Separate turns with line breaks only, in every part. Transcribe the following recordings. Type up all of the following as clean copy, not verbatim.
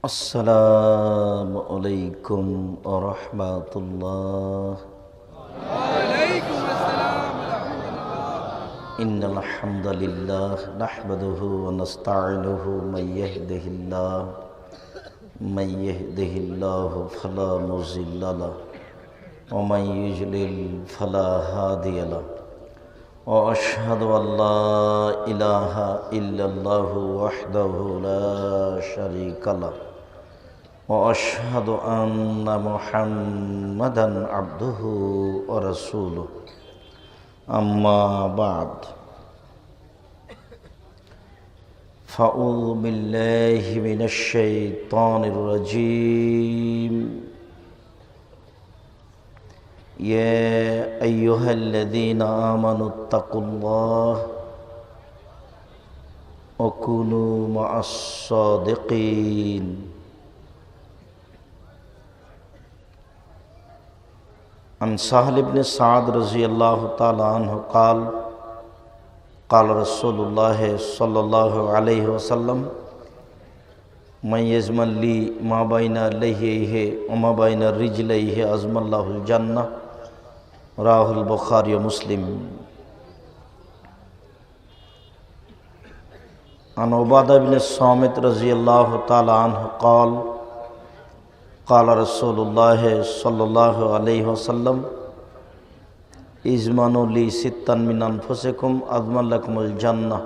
আসসালামু আলাইকুম ওয়া রাহমাতুল্লাহ।
ওয়ালাইকুম আসসালাম ওয়া রাহমাতুল্লাহ।
ইন্নাল হামদালিল্লাহ নাহমাদুহু ওয়া নাস্তাঈনুহু মান ইয়াহদিহিল্লাহু ফালা মুযিল্লা লাহু ওয়া মান ইউযলিল ফালা হাদিয়া লাহু ওয়া আশহাদু আল লা ইলাহা ইল্লাল্লাহু ওয়াহদাহু লা শারীকা লাহু وأشهد أن محمدا عبده ورسوله أما بعد فأعوذ بالله من الشيطان الرجيم يا أيها الذين آمنوا اتقوا الله وكونوا مع الصادقين عن سهل بن سعد رضي الله تعالى عنه قال قال رسول الله صلى الله عليه وسلم من يزمن لي ما بين لحيه وما بين رجليه أزم الله الجنة رواه البخاري ومسلم. عن عبادة بن الصامت رضي الله تعالى عنه قال قال رسول الله صلى الله عليه وسلم اضمنوا لي ستا من أنفسكم أضمن لكم الجنة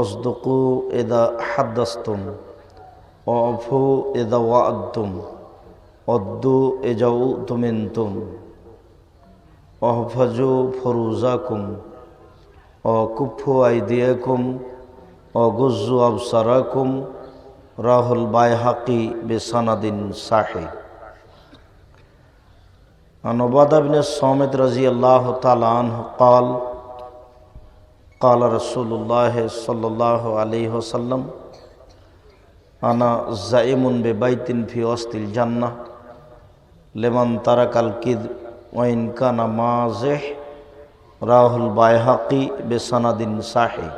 اصدقوا إذا حدثتم وأوفوا إذا وعدتم وادوا إذا اؤتمنتم واحفظوا فروجكم وكفوا أيديكم وغضوا أبصاركم রাহুল বাইহাকি বিসানাদিন সাহি. عن عبادة بن الصامت رضي الله تعالى عنه قال قال رسول الله صلى الله عليه وسلم أنا زعيم ببيت في وسط الجنة لمن ترك الكذب وإن كان مازح রাহুল বাইহাকি বিসানাদিন সাহি.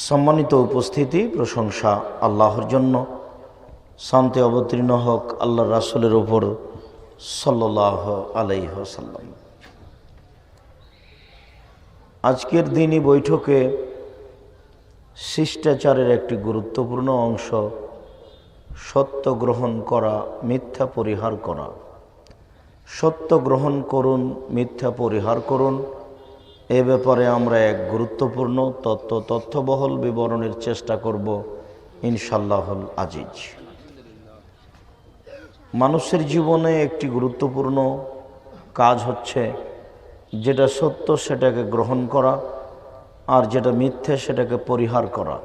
সম্মানিত উপস্থিতি, প্রশংসা আল্লাহর জন্য, শান্তি অবতীর্ণ হোক আল্লাহর রাসূলের উপর সাল্লাল্লাহু আলাইহি ওয়াসাল্লাম। আজকের দিনই বৈঠকে শিষ্টাচারের একটি গুরুত্বপূর্ণ অংশ সত্য গ্রহণ করা, মিথ্যা পরিহার করা। সত্য গ্রহণ করুন, মিথ্যা পরিহার করুন, এ ব্যাপারে আমরা এক গুরুত্বপূর্ণ তথ্যবহল বিবরণের চেষ্টা করব ইনশাআল্লাহুল আজিজ। মানুষের জীবনে একটি গুরুত্বপূর্ণ কাজ হচ্ছে যেটা সত্য সেটাকে গ্রহণ করা, আর যেটা মিথ্যে সেটাকে পরিহার করা।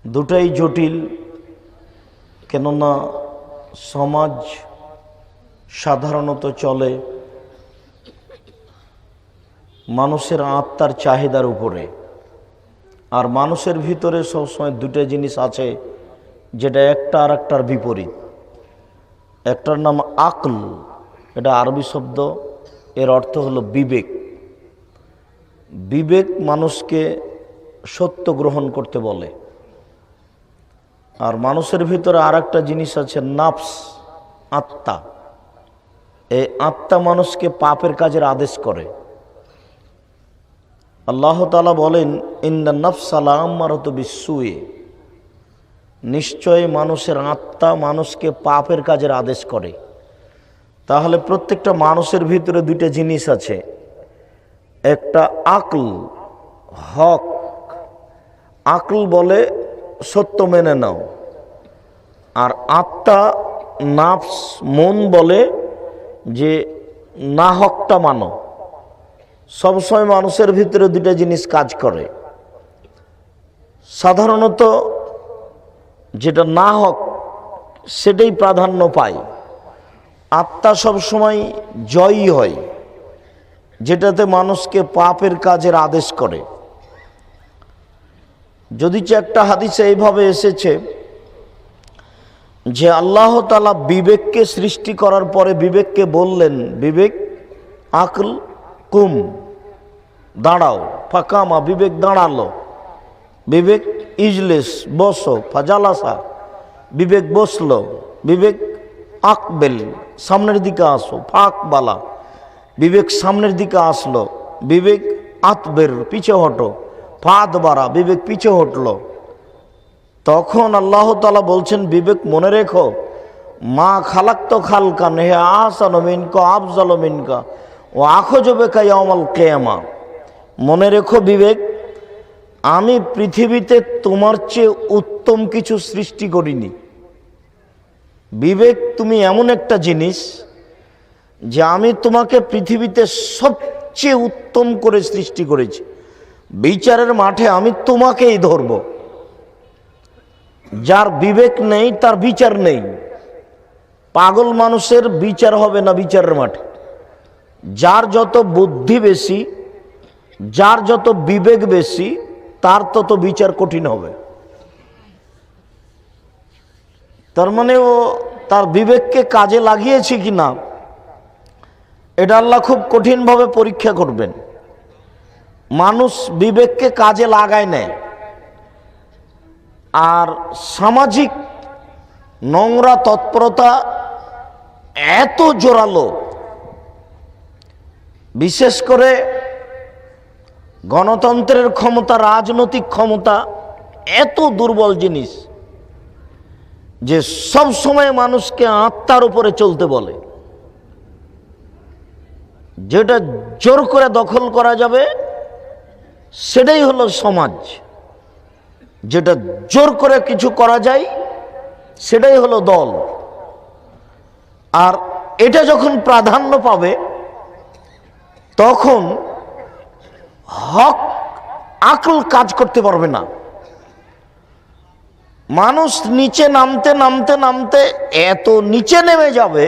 দুটাই জটিল, কেননা সমাজ সাধারণত চলে মানুষের আত্মার চাহিদার উপরে, আর মানুষের ভিতরে সবসময় দুটো জিনিস আছে যেটা একটা আর একটার বিপরীত। একটার নাম আকল, এটা আরবি শব্দ, এর অর্থ হলো বিবেক। বিবেক মানুষকে সত্য গ্রহণ করতে বলে। আর মানুষের ভিতরে আর একটা জিনিস আছে নাফস, আত্মা। এই আত্মা মানুষকে পাপের কাজের আদেশ করে। আল্লাহ তাআলা বলেন ইন্নান নাফসা লাআম্মারাতু বিসসুই, নিশ্চয় মানুষের আত্মা মানুষকে পাপের কাজের আদেশ করে। তাহলে প্রত্যেকটা মানুষের ভিতরে দুইটা জিনিস আছে, একটা আকল, হক। আকল বলে সত্য মেনে নাও, আর আত্মা, নাফস, মন বলে যে না হকটা মানো। সবসময় মানুষের ভিতরে দুটা জিনিস কাজ করে। সাধারণত যেটা না হক সেটাই প্রাধান্য পায়। আত্মা সবসময় জয়ী হয়, যেটাতে মানুষকে পাপের কাজের আদেশ করে। যদিচ একটা হাদিসে এইভাবে এসেছে যে আল্লাহ তাআলা বিবেককে সৃষ্টি করার পরে বিবেককে বললেন, বিবেক আকল কুম, দাঁড়াও, ফাকামা, বিবেক দাঁড়ালো। বিবেক ইজলিস বসো, ফাজালাসা বিবেক বসলো, বিবেক আকবেল সামনের দিকে আসো, ফাকবালা বিবেক সামনের দিকে আসলো, বিবেক আতবের পিছে হটো, ফাদবারা বিবেক পিছে হটলো। তখন আল্লাহ তাআলা বলছেন বিবেক মনে রেখো, মা খালাক্ত খালকান হে আহসানু মিনকা আফজালু মিনকা ও আখযু বিকা ইয়াউমাল কিয়ামা। মনে রেখো বিবেক, আমি পৃথিবীতে তোমার চেয়ে উত্তম কিছু সৃষ্টি করিনি। বিবেক তুমি এমন একটা জিনিস যে আমি তোমাকে পৃথিবীতে সবচেয়ে উত্তম করে সৃষ্টি করেছি। বিচারের মাঠে আমি তোমাকেই ধরব। যার বিবেক নেই তার বিচার নেই। পাগল মানুষের বিচার হবে না বিচারের মাঠে। যার যত বুদ্ধি বেশি, যার যত বিবেক বেশি, তার তত বিচার কঠিন হবে। তার মানে ও তার বিবেককে কাজে লাগিয়েছে কি না, এটা আল্লাহ খুব কঠিনভাবে পরীক্ষা করবেন। মানুষ বিবেককে কাজে লাগায় নেয়, আর সামাজিক নোংরা তৎপরতা এত জোরালো, বিশেষ করে গণতন্ত্রের ক্ষমতা, রাজনৈতিক ক্ষমতা এত দুর্বল জিনিস যে সব সময় মানুষকে আত্মার উপরে চলতে বলে। যেটা জোর করে দখল করা যাবে সেটাই হলো সমাজ, যেটা জোর করে কিছু করা যায় সেটাই হলো দল। আর এটা যখন প্রাধান্য পাবে তখন হক আকল কাজ করতে পারবে না। মানুষ নিচে নামতে নামতে নামতে এত নিচে নেমে যাবে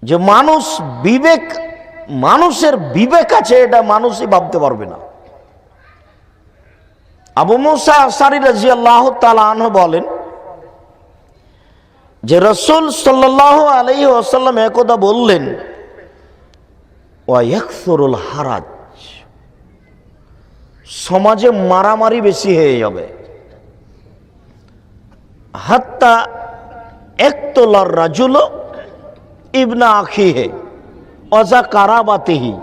যে মানুষের বিবেক আছে এটা মানুষই ভাবতে পারবে না। আবু মুসা আশআরী রাদিয়াল্লাহু তাআলা আনহু বলেন যে রাসূল সাল্লাল্লাহু আলাইহি ওয়াসাল্লাম একদা বললেন, ওয়া ইয়াকসুরুল হারাজ, সমাজে মারামারি বেশি হয়ে যাবে। হাত্তা ইকতুলার রাজুল ইবনা আখিহি ওয়া কারাবাতিহি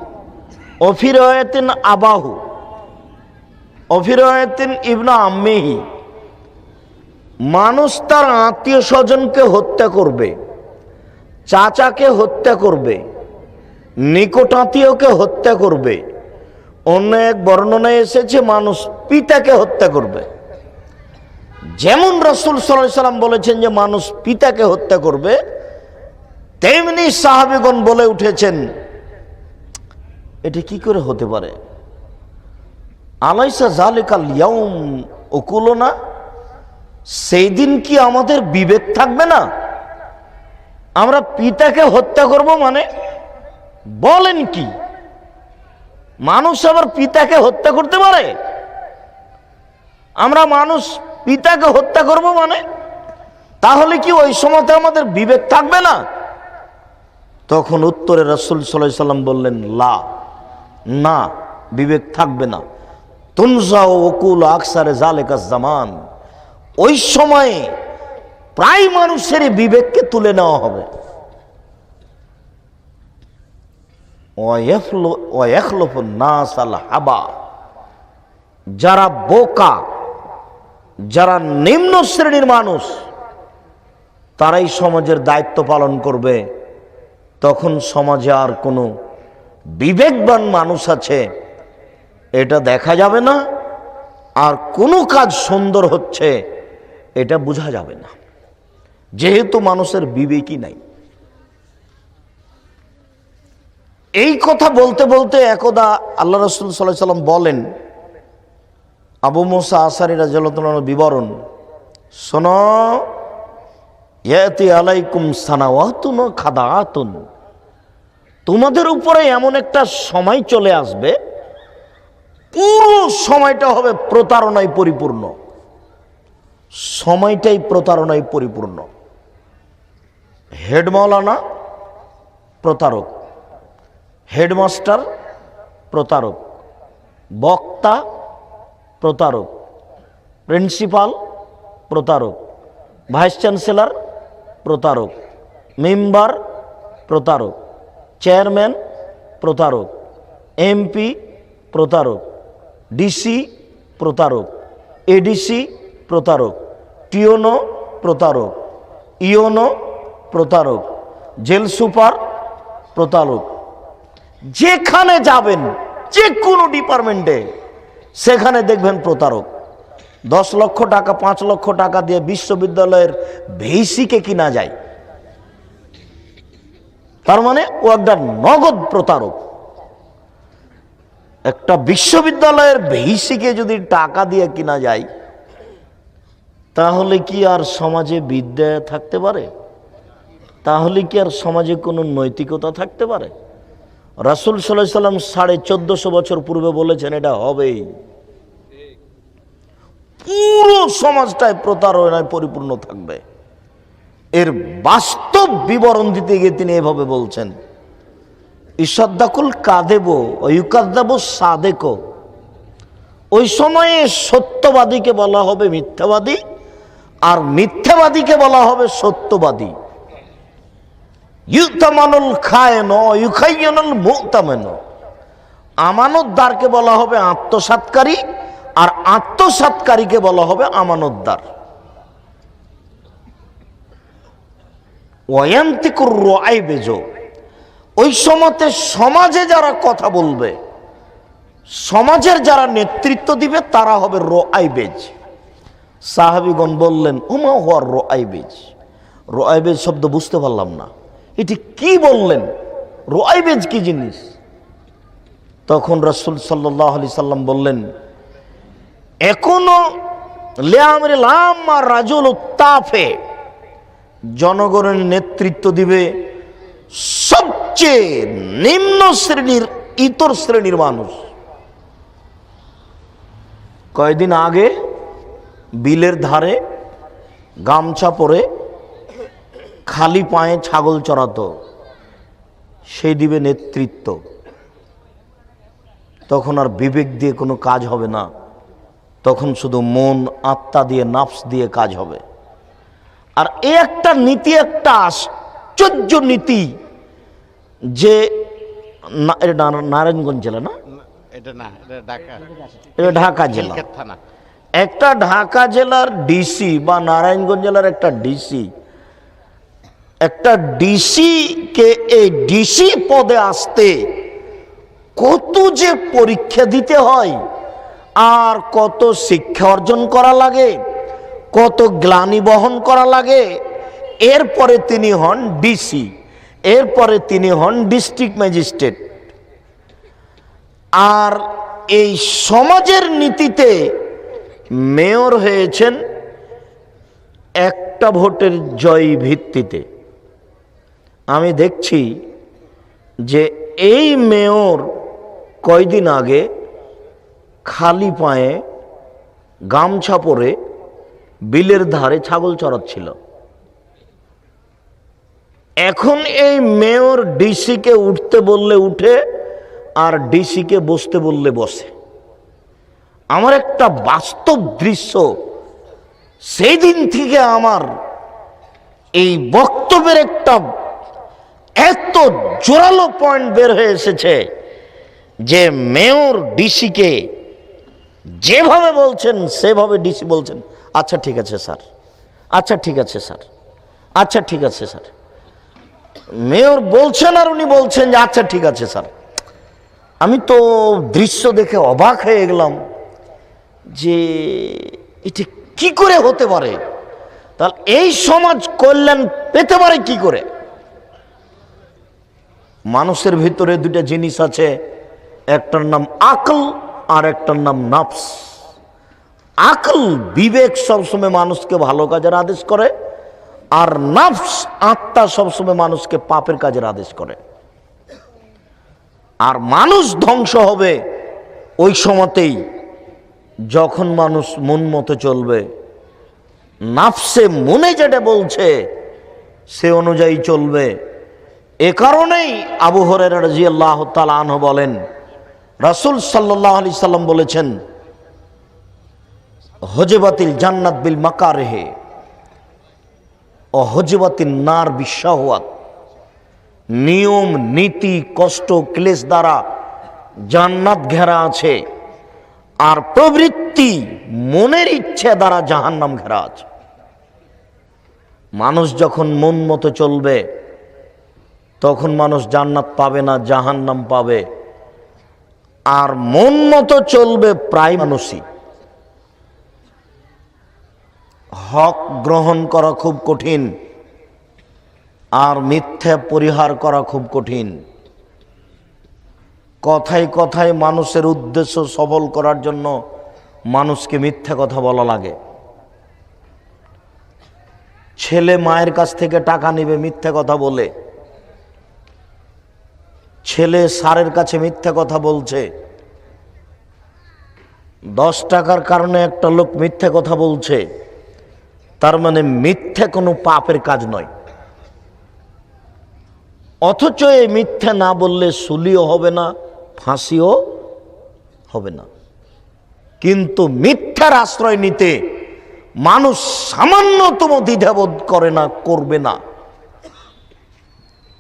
ওয়া ফি রাওয়ায়াতিন আবাহু ওয়া ফি রাওয়ায়াতিন ইবনা আম্মিহি। মানুষ তার আত্মীয় স্বজনকে হত্যা করবে, চাচাকে হত্যা করবে, নিকটাত্মীয়কে হত্যা করবে। অন্য এক বর্ণনায় এসেছে মানুষ পিতাকে হত্যা করবে। যেমন রাসূল সাল্লাল্লাহু আলাইহি সাল্লাম বলেছেন যে মানুষ পিতাকে হত্যা করবে, তেমনি সাহাবীগণ বলে উঠেছেন এটা কি করে হতে পারে? আলাইসা যালিকাল ইয়াউম উকুলুনা, সেই দিন কি আমাদের বিবেক থাকবে না? আমরা পিতাকে হত্যা করব মানে বলেন কি? মানুষ আবার পিতাকে হত্যা করতে পারে? আমরা মানুষ পিতাকে হত্যা করব মানে তাহলে কি ওই সময়তে আমাদের বিবেক থাকবে না? তখন উত্তরে রাসূল সাল্লাল্লাহু আলাইহি সাল্লাম বললেন, লা, না, বিবেক থাকবে না। তুনজাউ উকুল আকসারে যালিকা জামান, ওই সময়ে প্রায় মানুষের বিবেককে তুলে নেওয়া হবে। যারা বোকা, যারা নিম্ন শ্রেণীর মানুষ, তারাই সমাজের দায়িত্ব পালন করবে। তখন সমাজে আর কোনো বিবেকবান মানুষ আছে এটা দেখা যাবে না, আর কোনো কাজ সুন্দর হচ্ছে এটা বোঝা যাবে না, যেহেতু মানুষের বিবেকই নাই। এই কথা বলতে বলতে একদা আল্লাহ রাসূল সাল্লাল্লাহু আলাইহি সাল্লাম বলেন, আবু মুসা আশআরী রাদিয়াল্লাহু আনহু বিবরণ শোনো, ইয়াতি আলাইকুম সানাওয়াতুন ওয়া খাদাআতুন, তোমাদের উপরে এমন একটা সময় চলে আসবে, পুরো সময়টা হবে প্রতারণায় পরিপূর্ণ। সময়টাই প্রতারণায় পরিপূর্ণ। হেড মাওলানা প্রতারক, হেডমাস্টার প্রতারক, বক্তা প্রতারক, প্রিন্সিপাল প্রতারক, ভাইস চ্যান্সেলর প্রতারক, মেম্বার প্রতারক, চেয়ারম্যান প্রতারক, এমপি প্রতারক, ডিসি প্রতারক, এডিসি প্রতারক, টিওনো প্রতারক, ইওনো প্রতারক, জেল সুপার প্রতারক। যেখানে যাবেন যে কোনো ডিপার্টমেন্টে সেখানে দেখবেন প্রতারক। 10 লক্ষ টাকা 5 লক্ষ টাকা দিয়ে বিশ্ববিদ্যালয়ের ভিসিকে কিনা যায়, তার মানে ও একটা নগদ প্রতারক। একটা বিশ্ববিদ্যালয়ের ভিসিকে যদি টাকা দিয়ে কিনা যায়, তাহলে কি আর সমাজে বিদ্যা থাকতে পারে? তাহলে কি আর সমাজে কোনো নৈতিকতা থাকতে পারে? রাসূল সাল্লাল্লাহু আলাইহি সাল্লাম 1450 বছর পূর্বে বলেছেন এটা হবেই। পুরো সমাজটাই প্রতারণায় পরিপূর্ণ থাকবে। এর বাস্তব বিবরণ দিতে গিয়ে তিনি এভাবে বলছেন, ইসাদ্দাকুল কাদেবো ইউকাদ্দাবু সাদেকো। ওই সময়ে সত্যবাদীকে বলা হবে মিথ্যাবাদী, আর মিথ্যাবাদীকে বলা হবে সত্যবাদী। ইউতামানুল খায়েন ইউখাইয়ানুল মুতামেন। আমানতদারকে বলা হবে আত্মসাৎকারী, আর আত্মসাৎকারীকে বলা হবে আমানতদার। ওয়ায়ান্তিকুর রুআইবেজ। ওই সময়তে সমাজে যারা কথা বলবে, সমাজের যারা নেতৃত্ব দিবে তারা হবে রুআইবেজ। সাহাবীগণ বললেন উমা হুয়া রুআইবেজ। রুআইবেজ শব্দ বুঝতে পারলাম না, এটি কি বললেন? রুআইবেজ কি জিনিস? তখন রাসূল সাল্লাল্লাহু আলাইহি সাল্লাম বললেন, এখনো লিআমরিল আম্মা রাজুল তাফে, জনগণের নেতৃত্ব দিবে সবচেয়ে নিম্ন শ্রেণীর ইতর শ্রেণীর মানুষ। কয়েকদিন আগে বিলের ধারে গামছা পরে খালি পায়ে ছাগল চড়াতো, সেই দিবে নেতৃত্ব। তখন আর বিবেক দিয়ে কোনো কাজ হবে না, তখন শুধু মন আত্মা দিয়ে নাফস দিয়ে কাজ হবে। আর এই একটা নীতি, একটা আশ্চর্য নীতি, যে নারায়ণগঞ্জ জেলা না, এটা ঢাকা জেলা। একটা ঢাকা জেলার ডিসি বা নারায়ণগঞ্জ জেলার একটা ডিসি, একটা ডিসি কে এই ডিসি পদে আসতে কত যে পরীক্ষা দিতে হয়, আর কত শিক্ষা অর্জন করা লাগে, কত গ্লানি বহন করা লাগে। এরপরে তিনি হন ডিসি, এরপরে তিনি হন ডিস্ট্রিক্ট ম্যাজিস্ট্রেট। আর এই সমাজের নীতিতে মেয়র হয়েছেন একটা ভোটের জয়ী ভিত্তিতে। আমি দেখছি যে এই মেয়র কয়দিন আগে খালি পায়ে গামছা পরে বিলের ধারে ছাগল চড়াচ্ছিল। এখন এই মেয়র ডিসিকে উঠতে বললে উঠে, আর ডিসিকে বসতে বললে বসে। আমার একটা বাস্তব দৃশ্য, সেই দিন থেকে আমার এই বক্তব্যের একটা এত জোরালো পয়েন্ট বের হয়ে এসেছে যে মেয়র ডিসিকে যেভাবে বলছেন সেভাবে ডিসি বলছেন, আচ্ছা ঠিক আছে স্যার, আচ্ছা ঠিক আছে স্যার, আচ্ছা ঠিক আছে স্যার। মেয়র বলছেন আর উনি বলছেন যে আচ্ছা ঠিক আছে স্যার। আমি তো দৃশ্য দেখে অবাক হয়ে গেলাম যে এটি কি করে হতে পারে? তাহলে এই সমাজ কল্যাণ পেতে পারে কি করে? মানুষের ভিতরে দুটা জিনিস আছে, একটার নাম আকল আর একটার নাম নফস। আকল বিবেক সবসময় মানুষকে ভালো কাজের আদেশ করে, আর নফস আত্মা সবসময় মানুষকে পাপের কাজের আদেশ করে। আর মানুষ ধ্বংস হবে ওই সময়তেই যখন মানুষ মন মতো চলবে, নফসে মনে যেটা বলছে সে অনুযায়ী চলবে। এ কারণেই আবু হুরায়রা রাদিয়াল্লাহু তাআলা আনহু বলেন, রাসূল সাল্লাল্লাহু আলাইহি সাল্লাম বলেছেন, হজবাতিল জান্নাত বিল মাকারেহে ও হজবাতিল নার বিশাহওয়াত, নিয়ম নীতি কষ্ট ক্লেশ দ্বারা জান্নাত ঘেরা আছে, আর প্রবৃত্তি মনের ইচ্ছে দ্বারা জাহান্নাম ঘেরা আছে। মানুষ যখন মন মতো চলবে তখন মানুষ জান্নাত পাবে না, জাহান্নাম পাবে। আর মন মতো চলবে প্রায় মানুষই। হক গ্রহণ করা খুব কঠিন, আর মিথ্যা পরিহার করা খুব কঠিন। কথায় কথায় মানুষের উদ্দেশ্য সফল করার জন্য মানুষকে মিথ্যা কথা বলা লাগে। ছেলে মায়ের কাছ থেকে টাকা নেবে মিথ্যা কথা বলে, ছেলে স্যারের কাছে মিথ্যা কথা বলছে, 10 টাকার কারণে একটা লোক মিথ্যা কথা বলছে, তার মানে মিথ্যা কোনো পাপের কাজ নয়। অথচ এই মিথ্যা না বললে সুলিও হবে না, ফাঁসিও হবে না। কিন্তু মিথ্যার আশ্রয় নিতে মানুষ সামান্যতম দ্বিধাবোধ করে না, করবে না।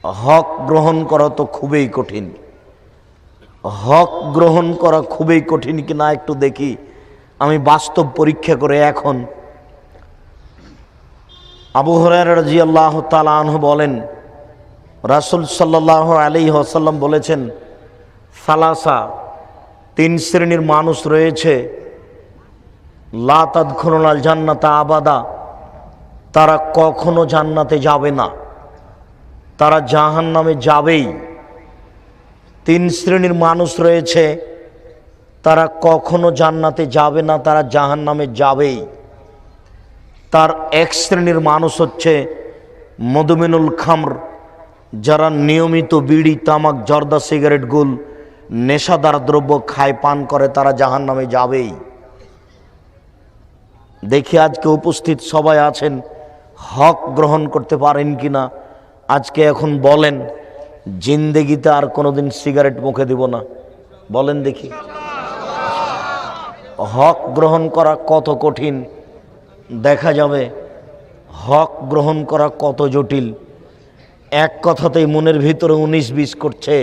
হক গ্রহণ করা তো খুবই কঠিন। হক গ্রহণ করা খুবই কঠিন কিনা একটু দেখি, আমি বাস্তব পরীক্ষা করে। এখন আবু হুরায়রা রাদিয়াল্লাহু তাআলা আনহু বলেন, রাসূল সাল্লাল্লাহু আলাইহি ওয়াসাল্লাম বলেছেন, সালাসা, 3 শ্রেণীর মানুষ রয়েছে, লা তাদখুলুনাল জান্নাতা আবাদা, তারা কখনো জান্নাতে যাবে না, তারা জাহান্নামে যাবেই। 3 শ্রেণীর মানুষ রয়েছে, তারা কখনো জান্নাতে যাবে না, তারা জাহান্নামে যাবেই। তার 1 শ্রেণীর মানুষ হচ্ছে মদমিনুল খামর, যারা নিয়মিত বিড়ি তামাক জর্দা সিগারেট গুল নেশাদার দ্রব্য খায় পান করে, তারা জাহান্নামে যাবেই। দেখি আজকে উপস্থিত সবাই আছেন, হক গ্রহণ করতে পারেন কিনা আজকে এখন বলেন। জিন্দেগিতে আর কোনোদিন সিগারেট মুখে দিব না, বলেন দেখি। হক গ্রহণ করা কত কঠিন দেখা যাবে, হক গ্রহণ করা কত জটিল। এক কথাতেই মনের ভিতরে 19-20 করছে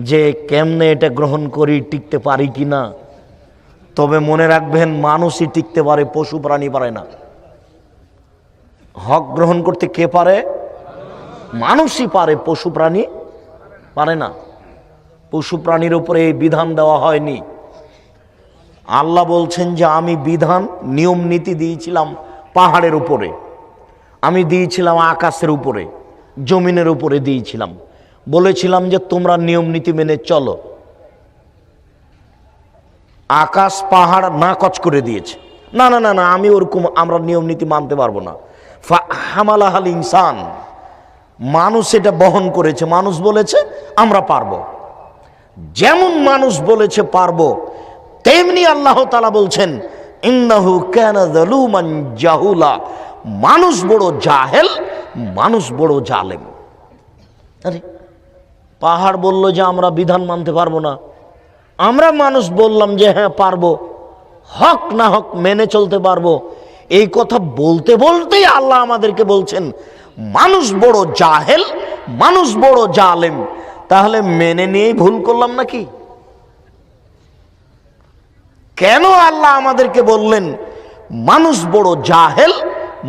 যে কেমনে এটা গ্রহণ করি, টিকতে পারি কি না। তবে মনে রাখবেন, মানুষই টিকতে পারে, পশু প্রাণী পারে না। হক গ্রহণ করতে কে পারে? মানুষই পারে, পশু প্রাণী পারে না। পশু প্রাণীর উপরে এই বিধান দেওয়া হয়নি। আল্লাহ বলছেন যে আমি বিধান নিয়ম নীতি দিয়েছিলাম পাহাড়ের উপরে, আমি দিয়েছিলাম আকাশের উপরে, জমিনের উপরে দিয়েছিলাম, বলেছিলাম যে তোমরা নিয়ম নীতি মেনে চলো। আকাশ পাহাড় নাকচ করে দিয়েছে, না না না না, আমি ওরকম, আমরা নিয়ম নীতি মানতে পারবো না। হামালাহাল ইনসান, মানুষ এটা বহন করেছে, মানুষ বলেছে আমরা পারবো। যেমন মানুষ বলেছে পারবো, তেমনি আল্লাহ তাআলা বলছেন ইন্নাহু কানা যালুমান জাহুলা, মানুষ বড় জাহেল, মানুষ বড় জালেম। আরে পাহাড় বলল যে আমরা বিধান মানতে পারবো না, আমরা মানুষ বললাম যে হ্যাঁ পারবো, হক না হক মেনে চলতে পারবো। এই কথা বলতে বলতেই আল্লাহ আমাদেরকে বলছেন মানুষ বড় জাহেল, মানুষ বড় জালেম। তাহলে মেনে নিয়েই ভুল করলাম নাকি? কেন আল্লাহ আমাদেরকে বললেন মানুষ বড় জাহেল,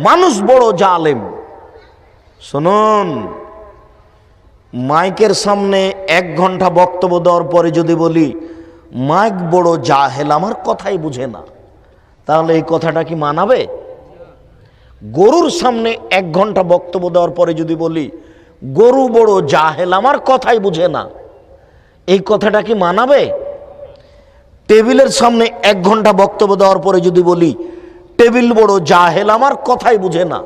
মানুষ বড় জালেম? শুনুন, মাইকের সামনে 1 ঘন্টা বক্তব্য দেওয়ার পরে যদি বলি মাইক বড় জাহেল, আমার কথাই বুঝে না, তাহলে এই কথাটা কি মানাবে? গরুর সামনে 1 ঘন্টা বক্তব্য দেওয়ার পরে যদি বলি গরু বড় জাহেল, আমার কথাই বুঝে না, এই কথাটা কি মানাবে? টেবিলের সামনে 1 ঘন্টা বক্তব্য দেওয়ার পরে যদি বলি টেবিল বড় জাহেল, আমার কথাই বুঝে না,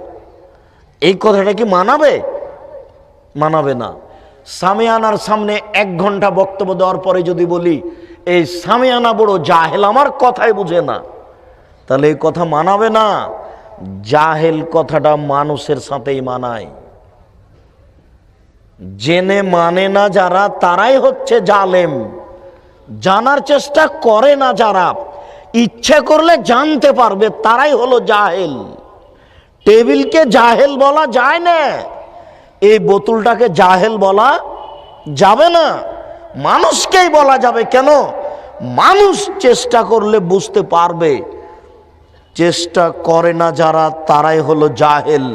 এই কথাটা কি মানাবে? মানাবে না। সামিয়ানার সামনে 1 ঘন্টা বক্তব্য দেওয়ার পরে যদি বলি এই সামিয়ানা বড় জাহেল, আমার কথাই বুঝে না, তাহলে এই কথা মানাবে না। জাহেল কথাটা মানুষের সাথেই মানায়, জেনে মানে না যারা, তারাই হচ্ছে জালেম। জানার চেষ্টা করে না যারা, ইচ্ছে করলে জানতে পারবে, তারাই হলো জাহেল। টেবিলকে জাহেল বলা যায় না, এই বোতলটাকে জাহেল বলা যাবে না, মানুষকেই বলা যাবে। কেন? মানুষ চেষ্টা করলে বুঝতে পারবে, চেষ্টা করে না যারা তারাই হলো জাহেল,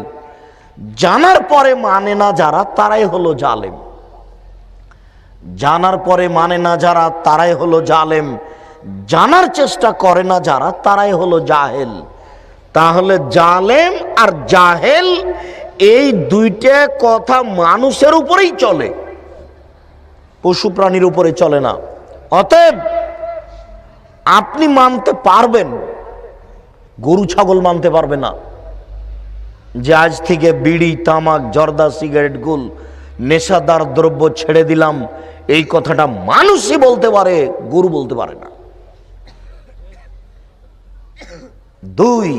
জানার পরে মানে না যারা তারাই হলো জালেম। জানার পরে মানে না যারা তারাই হলো জালেম, জানার চেষ্টা করে না যারা তারাই হলো জাহেল। তাহলে জালেম আর জাহেল এই দুইটা কথা মানুষের উপরেই চলে, পশু প্রাণীর উপরে চলে না। অতএব আপনি মানতে পারবেন, গরু ছাগল মানতে পারবে না যে আজ থেকে বিড়ি, তামাক, জর্দা, সিগারেট, গুল, নেশাদার দ্রব্য ছেড়ে দিলাম। এই কথাটা মানুষই বলতে পারে, গরু বলতে পারে না। দুই,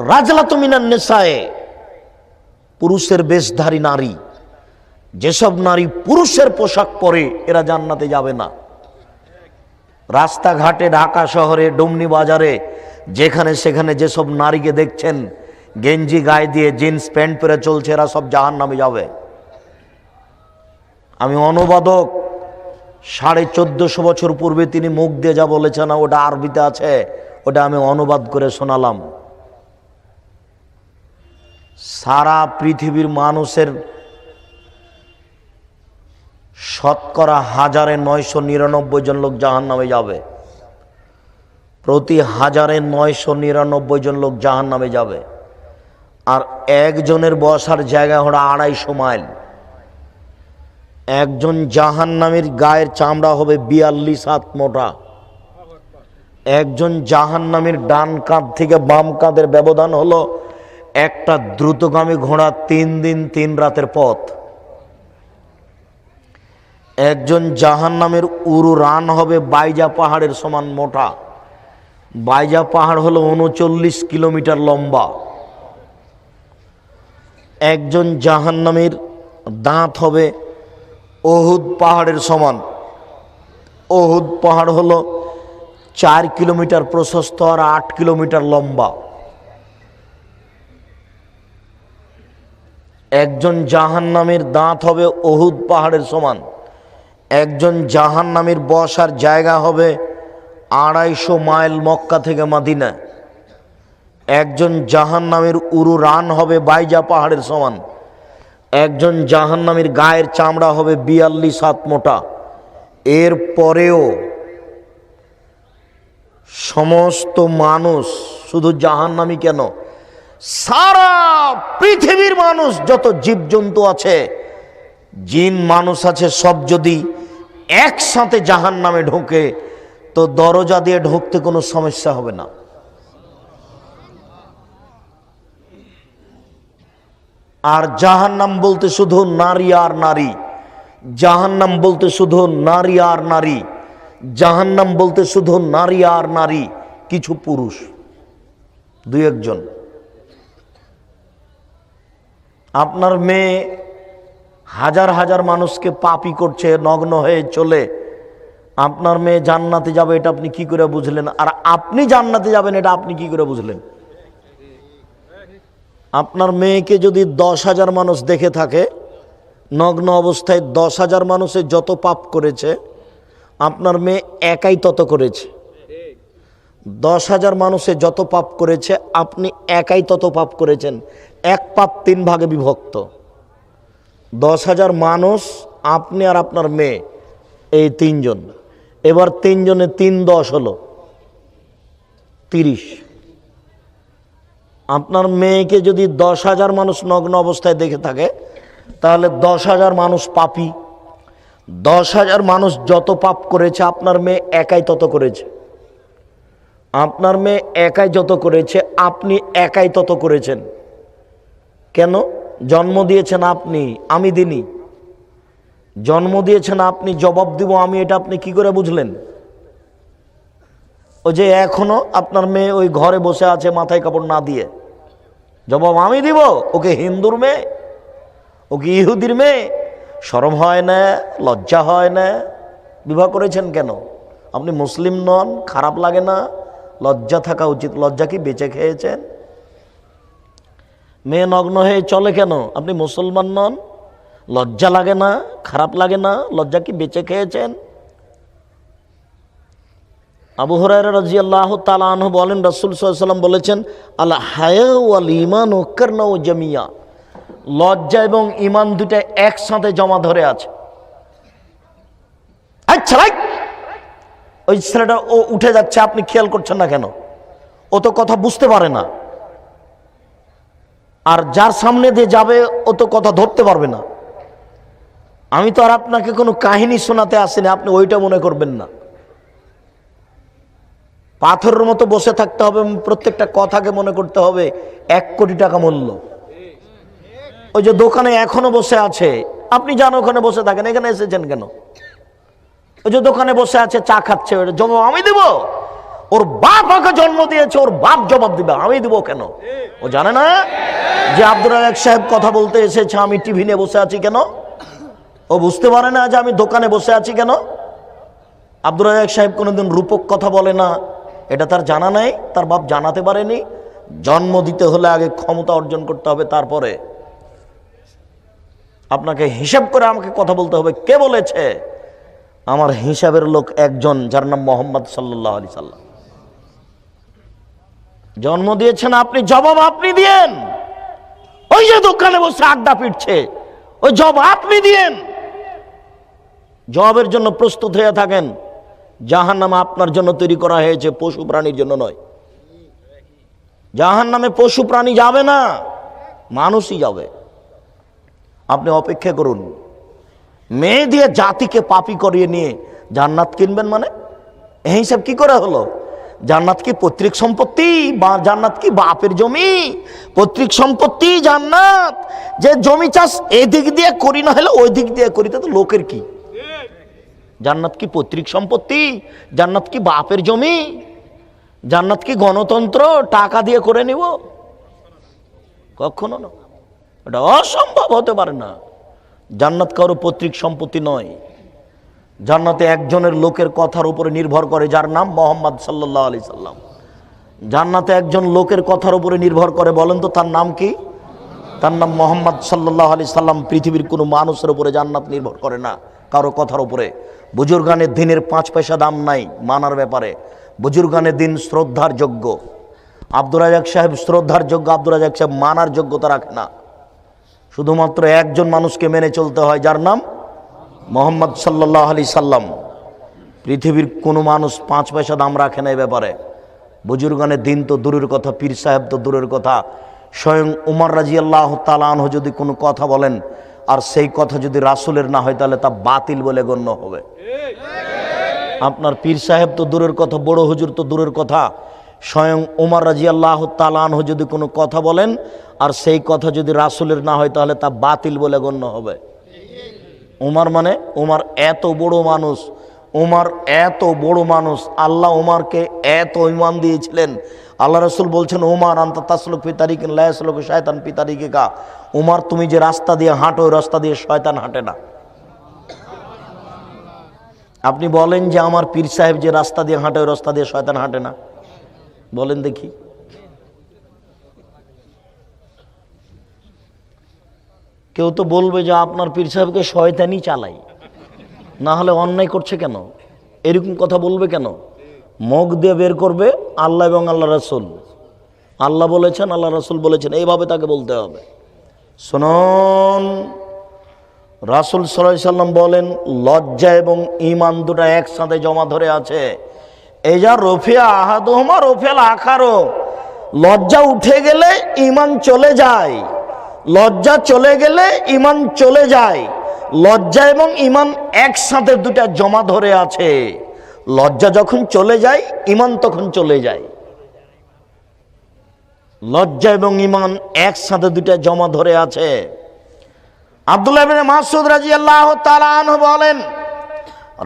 রাজলাতু মিনান নিসায়ে, পুরুষের বেশধারী নারী, যেসব নারী পুরুষের পোশাক পরে এরা জান্নাতে যাবে না। রাস্তাঘাটে, ঢাকা শহরে, ডুমনি বাজারে, যেখানে সেখানে যেসব নারীকে দেখছেন গেঞ্জি গায়ে দিয়ে জিন্স প্যান্ট পরে চলছে, এরা সব জাহান্নামে যাবে। আমি অনুবাদক, 1450 বছর পূর্বে তিনি মুখ দিয়ে যা বলেছেন, ওটা আরবিতে আছে, ওটা আমি অনুবাদ করে শোনালাম। সারা পৃথিবীর মানুষের শতকরা 1999 জন লোক জাহান্নামে যাবে, প্রতি 1999 জন লোক জাহান্নামে যাবে। আর একজনের বসার জায়গা হলো 250 মাইল। একজন জাহান্নামীর গায়ের চামড়া হবে 42 হাত মোটা। একজন জাহান্নামীর ডান কাঁধ থেকে বাম কাঁধের ব্যবধান হলো একটা দ্রুতগামী ঘোড়া 3 দিন 3 রাতের পথ। একজন জাহান্নামের উরু রান হবে বাইজা পাহাড়ের সমান মোটা। বাইজা পাহাড় হলো 39 কিলোমিটার লম্বা। একজন জাহান্নামের দাঁত হবে ওহুদ পাহাড়ের সমান। ওহুদ পাহাড় হলো 4 কিলোমিটার প্রশস্ত আর 8 কিলোমিটার লম্বা। একজন জাহান্নামের দাঁত হবে ওহুদ পাহাড়ের সমান। একজন জাহান্নামীর বসার জায়গা হবে 250 মাইল মক্কা থেকে মদিনা। একজন জাহান্নামীর উরু রান হবে বাইজা পাহাড়ের সমান। একজন জাহান্নামীর গায়ের চামড়া হবে 42 হাত মোটা। এর পরেও সমস্ত মানুষ, শুধু জাহান্নামী কেন, সারা পৃথিবীর মানুষ, যত জীবজন্তু আছে, জিন মানুষ আছে, সব যদি একসাথে জাহান্নামে ঢোকে তো দরজা দিয়ে ঢুকতে কোনো সমস্যা হবে না। আর জাহান্নাম বলতে শুধু নারী আর নারী, জাহান্নাম বলতে শুধু নারী আর নারী, জাহান্নাম বলতে শুধু নারী আর নারী, কিছু পুরুষ 2-1 জন। আপনার মেয়ে হাজার হাজার মানুষকে পাপী করছে, নগ্ন হয়ে চলে, আপনার মেয়ে জান্নাতে যাবে এটা আপনি কি করে বুঝলেন? আর আপনি জান্নাতে যাবেন এটা আপনি কি করে বুঝলেন? আপনার মেয়েকে যদি 10,000 মানুষ দেখে থাকে নগ্ন অবস্থায়, 10,000 মানুষে যত পাপ করেছে আপনার মেয়ে একাই তত করেছে। 10,000 মানুষে যত পাপ করেছে আপনি একাই তত পাপ করেছেন। এক পাপ 3 ভাগে বিভক্ত। 10,000 মানুষ, আপনি আর আপনার মেয়ে, এই 3 জন। এবার 3 জনে 3 10 হলো 30। আপনার মেয়েকে যদি 10,000 মানুষ নগ্ন অবস্থায় দেখে থাকে তাহলে 10,000 মানুষ পাপী। 10,000 মানুষ যত পাপ করেছে আপনার মেয়ে একাই তত করেছে। আপনার মেয়ে একাই যত করেছে আপনি একাই তত করেছেন। কেন? জন্ম দিয়েছেন আপনি, আমি দিনি। জন্ম দিয়েছেন আপনি, জবাব দিব আমি, এটা আপনি কি করে বুঝলেন? ওই যে এখনো আপনার মেয়ে ওই ঘরে বসে আছে মাথায় কাপড় না দিয়ে, জবাব আমি দিব? ওকে হিন্দুর মেয়ে, ওকে ইহুদির মেয়ে, শরম হয় না, লজ্জা হয় না? বিবাহ করেছেন কেন? আপনি মুসলিম নন, খারাপ লাগে না? লজ্জা থাকা উচিত। লজ্জা কি বেঁচে খেয়েছেন? মেয়ে নগ্ন হয়ে চলে কেন? আপনি মুসলমান নন, লজ্জা লাগে না, খারাপ লাগে না? লজ্জা কি বেঁচে খেয়েছেন? আবু হুরায়রা রাদিয়াল্লাহু তাআলা আনহু বলেন, রাসূল সাল্লাল্লাহু আলাইহি ওয়াসাল্লাম বলেছেন, আল হায়া ওয়াল ঈমানু কারনাউ জামিয়া, লজ্জা এবং ঈমান দুটো একসাথে জমা ধরে আছে। আচ্ছা, ওই ছেলেটা ও উঠে যাচ্ছে, আপনি খেয়াল করছেন না কেন? ও তো কথা বুঝতে পারে না। আর যার সামনে দিয়ে যাবে ও তো কথা ধরতে পারবে না। আমি তো আর আপনাকে কোনো কাহিনী শোনাতে আসিনি, আপনি ওইটা মনে করবেন না। পাথরের মতো বসে থাকতে হবে, প্রত্যেকটা কথাকে মনে করতে হবে 1 কোটি টাকা মূল্য। ওই যে দোকানে এখনো বসে আছে, আপনি জানো ওখানে বসে থাকেন, এখানে এসেছেন কেন? ওই যে দোকানে বসে আছে, চা খাচ্ছে, জবাব আমি দিব? ওর বাপ ওকে জন্ম দিয়েছে, ওর বাপ জবাব দিবে, আমি দিব কেন? ও জানে না যে আব্দুর রাজ্জাক সাহেব কথা বলতে এসেছে, আমি টিভি নিয়ে বসে আছি কেন? ও বুঝতে পারে না যে আমি দোকানে বসে আছি কেন? আব্দুর রাজ্জাক সাহেব কোনোদিন রূপক কথা বলে না, এটা তার জানা নাই, তার বাপ জানাতে পারেনি। জন্ম দিতে হলে আগে ক্ষমতা অর্জন করতে হবে, তারপরে আপনাকে হিসাব করে আমাকে কথা বলতে হবে। কে বলেছে? আমার হিসাবের লোক একজন, যার নাম মোহাম্মদ সাল্লাল্লাহু আলাইহি সাল্লাম। জন্ম দিয়েছেন আপনি, জবাব আপনি দিয়েন। ওই যে দোকানে বসে আড্ডা পিটছে, ওই জবাব আপনি দিয়েন। জবাবের জন্য প্রস্তুত হয়ে থাকেন। জাহান্নাম আপনার জন্য তৈরি করা হয়েছে, পশু প্রাণীর জন্য নয়। জাহান্নামে পশু প্রাণী যাবে না, মানুষই যাবে। আপনি অপেক্ষা করুন। মেয়ে দিয়ে জাতিকে পাপী করিয়ে নিয়ে জান্নাত কিনবেন মানে? এই হিসাব কি করে হলো? জান্নাত কি পৈতৃক সম্পত্তি? বা জান্নাত কি বাপের জমি? পৈতৃক সম্পত্তি জান্নাত। যে জমি চাষ এদিক দিয়ে করি না হলে ওই দিক দিয়ে করি, তো লোকের কি? জান্নাত কি পৈতৃক সম্পত্তি? জান্নাত কি বাপের জমি? জান্নাত কি গণতন্ত্র টাকা দিয়ে করে নিব? কখনো না, এটা অসম্ভব, হতে পারে না। জান্নাত কারো পৈতৃক সম্পত্তি নয়। জান্নাতে একজনের লোকের কথার উপরে নির্ভর করে, যার নাম মোহাম্মদ সাল্লাল্লাহু আলাইহি সাল্লাম। জান্নাতে একজন লোকের কথার উপরে নির্ভর করে, বলেন তো তার নাম কি? তার নাম মোহাম্মদ সাল্লাল্লাহু আলাইহি সাল্লাম। পৃথিবীর কোনো মানুষের উপরে জান্নাত নির্ভর করে না, কারো কথার উপরে। বুজুর্গানের দিনের 5 পয়সা দাম নাই মানার ব্যাপারে। বুজুর্গানের দিন শ্রদ্ধার যোগ্য। আব্দুর রাজ্জাক সাহেব শ্রদ্ধার যোগ্য, আব্দুর রাজ্জাক সাহেব মানার যোগ্যতা রাখে না। শুধুমাত্র একজন মানুষকে মেনে চলতে হয়, যার নাম মোহাম্মদ সাল্লাল্লাহু আলাইহি সাল্লাম। পৃথিবীর কোনো মানুষ 5 পয়সা দাম রাখে না এই ব্যাপারে। বুজুর্গানের দিন তো দূরের কথা, পীর সাহেব তো দূরের কথা, স্বয়ং উমর রাদিয়াল্লাহু তাআলা আনহু যদি কোনো কথা বলেন আর সেই কথা যদি রাসূলের না হয়, তাহলে তা বাতিল বলে গণ্য হবে। আপনার পীর সাহেব তো দূরের কথা, বড় হুজুর তো দূরের কথা, স্বয়ং উমর রাদিয়াল্লাহু তাআলা আনহু যদি কোনো কথা বলেন আর সেই কথা যদি রাসূলের না হয়, তাহলে তা বাতিল বলে গণ্য হবে। উমর মানে, উমর এত বড় মানুষ, উমর এত বড় মানুষ, আল্লাহ উমরকে এত ঈমান দিয়েছিলেন। আল্লাহ রাসূল বলছেন, উমর আনতা তাসলুক ফি তারিকিন লা ইয়াসলুকু শায়তান ফি তারিকিকা। উমর, তুমি যে রাস্তা দিয়ে হাঁটো, ওই রাস্তা দিয়ে শয়তান হাঁটে না। আপনি বলেন যে আমার পীর সাহেব যে রাস্তা দিয়ে হাঁটে, ওই রাস্তা দিয়ে শয়তান হাঁটে না? বলেন দেখি। কেউ তো বলবে যে আপনার পীর সাহেবকে শয়তানি চালাই, না হলে অন্যায় করছে কেন? এরকম কথা বলবে কেন? মুখ দিয়ে বের করবে আল্লাহ এবং আল্লাহ রাসূল। আল্লাহ বলেছেন, আল্লাহ রাসূল বলেছেন, এইভাবে তাকে বলতে হবে। শুনুন, রাসূল সাল্লাল্লাহু আলাইহি সাল্লাম বলেন, লজ্জা এবং ঈমান দুটো একসাথে জমা ধরে আছে। এই যা রফিয়া আহাদুহুমা রফিয়াল আখারো, লজ্জা উঠে গেলে ঈমান চলে যায়, লজ্জা চলে গেলে ঈমান চলে যায়। লজ্জা এবং ঈমান একসাথে দুটা জমা ধরে আছে। লজ্জা যখন চলে যায়, ঈমান তখন চলে যায়। লজ্জা এবং ঈমান একসাথে দুটা জমা ধরে আছে। আব্দুল্লাহ ইবনে মাসউদ রাদিয়াল্লাহু তাআলা আনহু বলেন,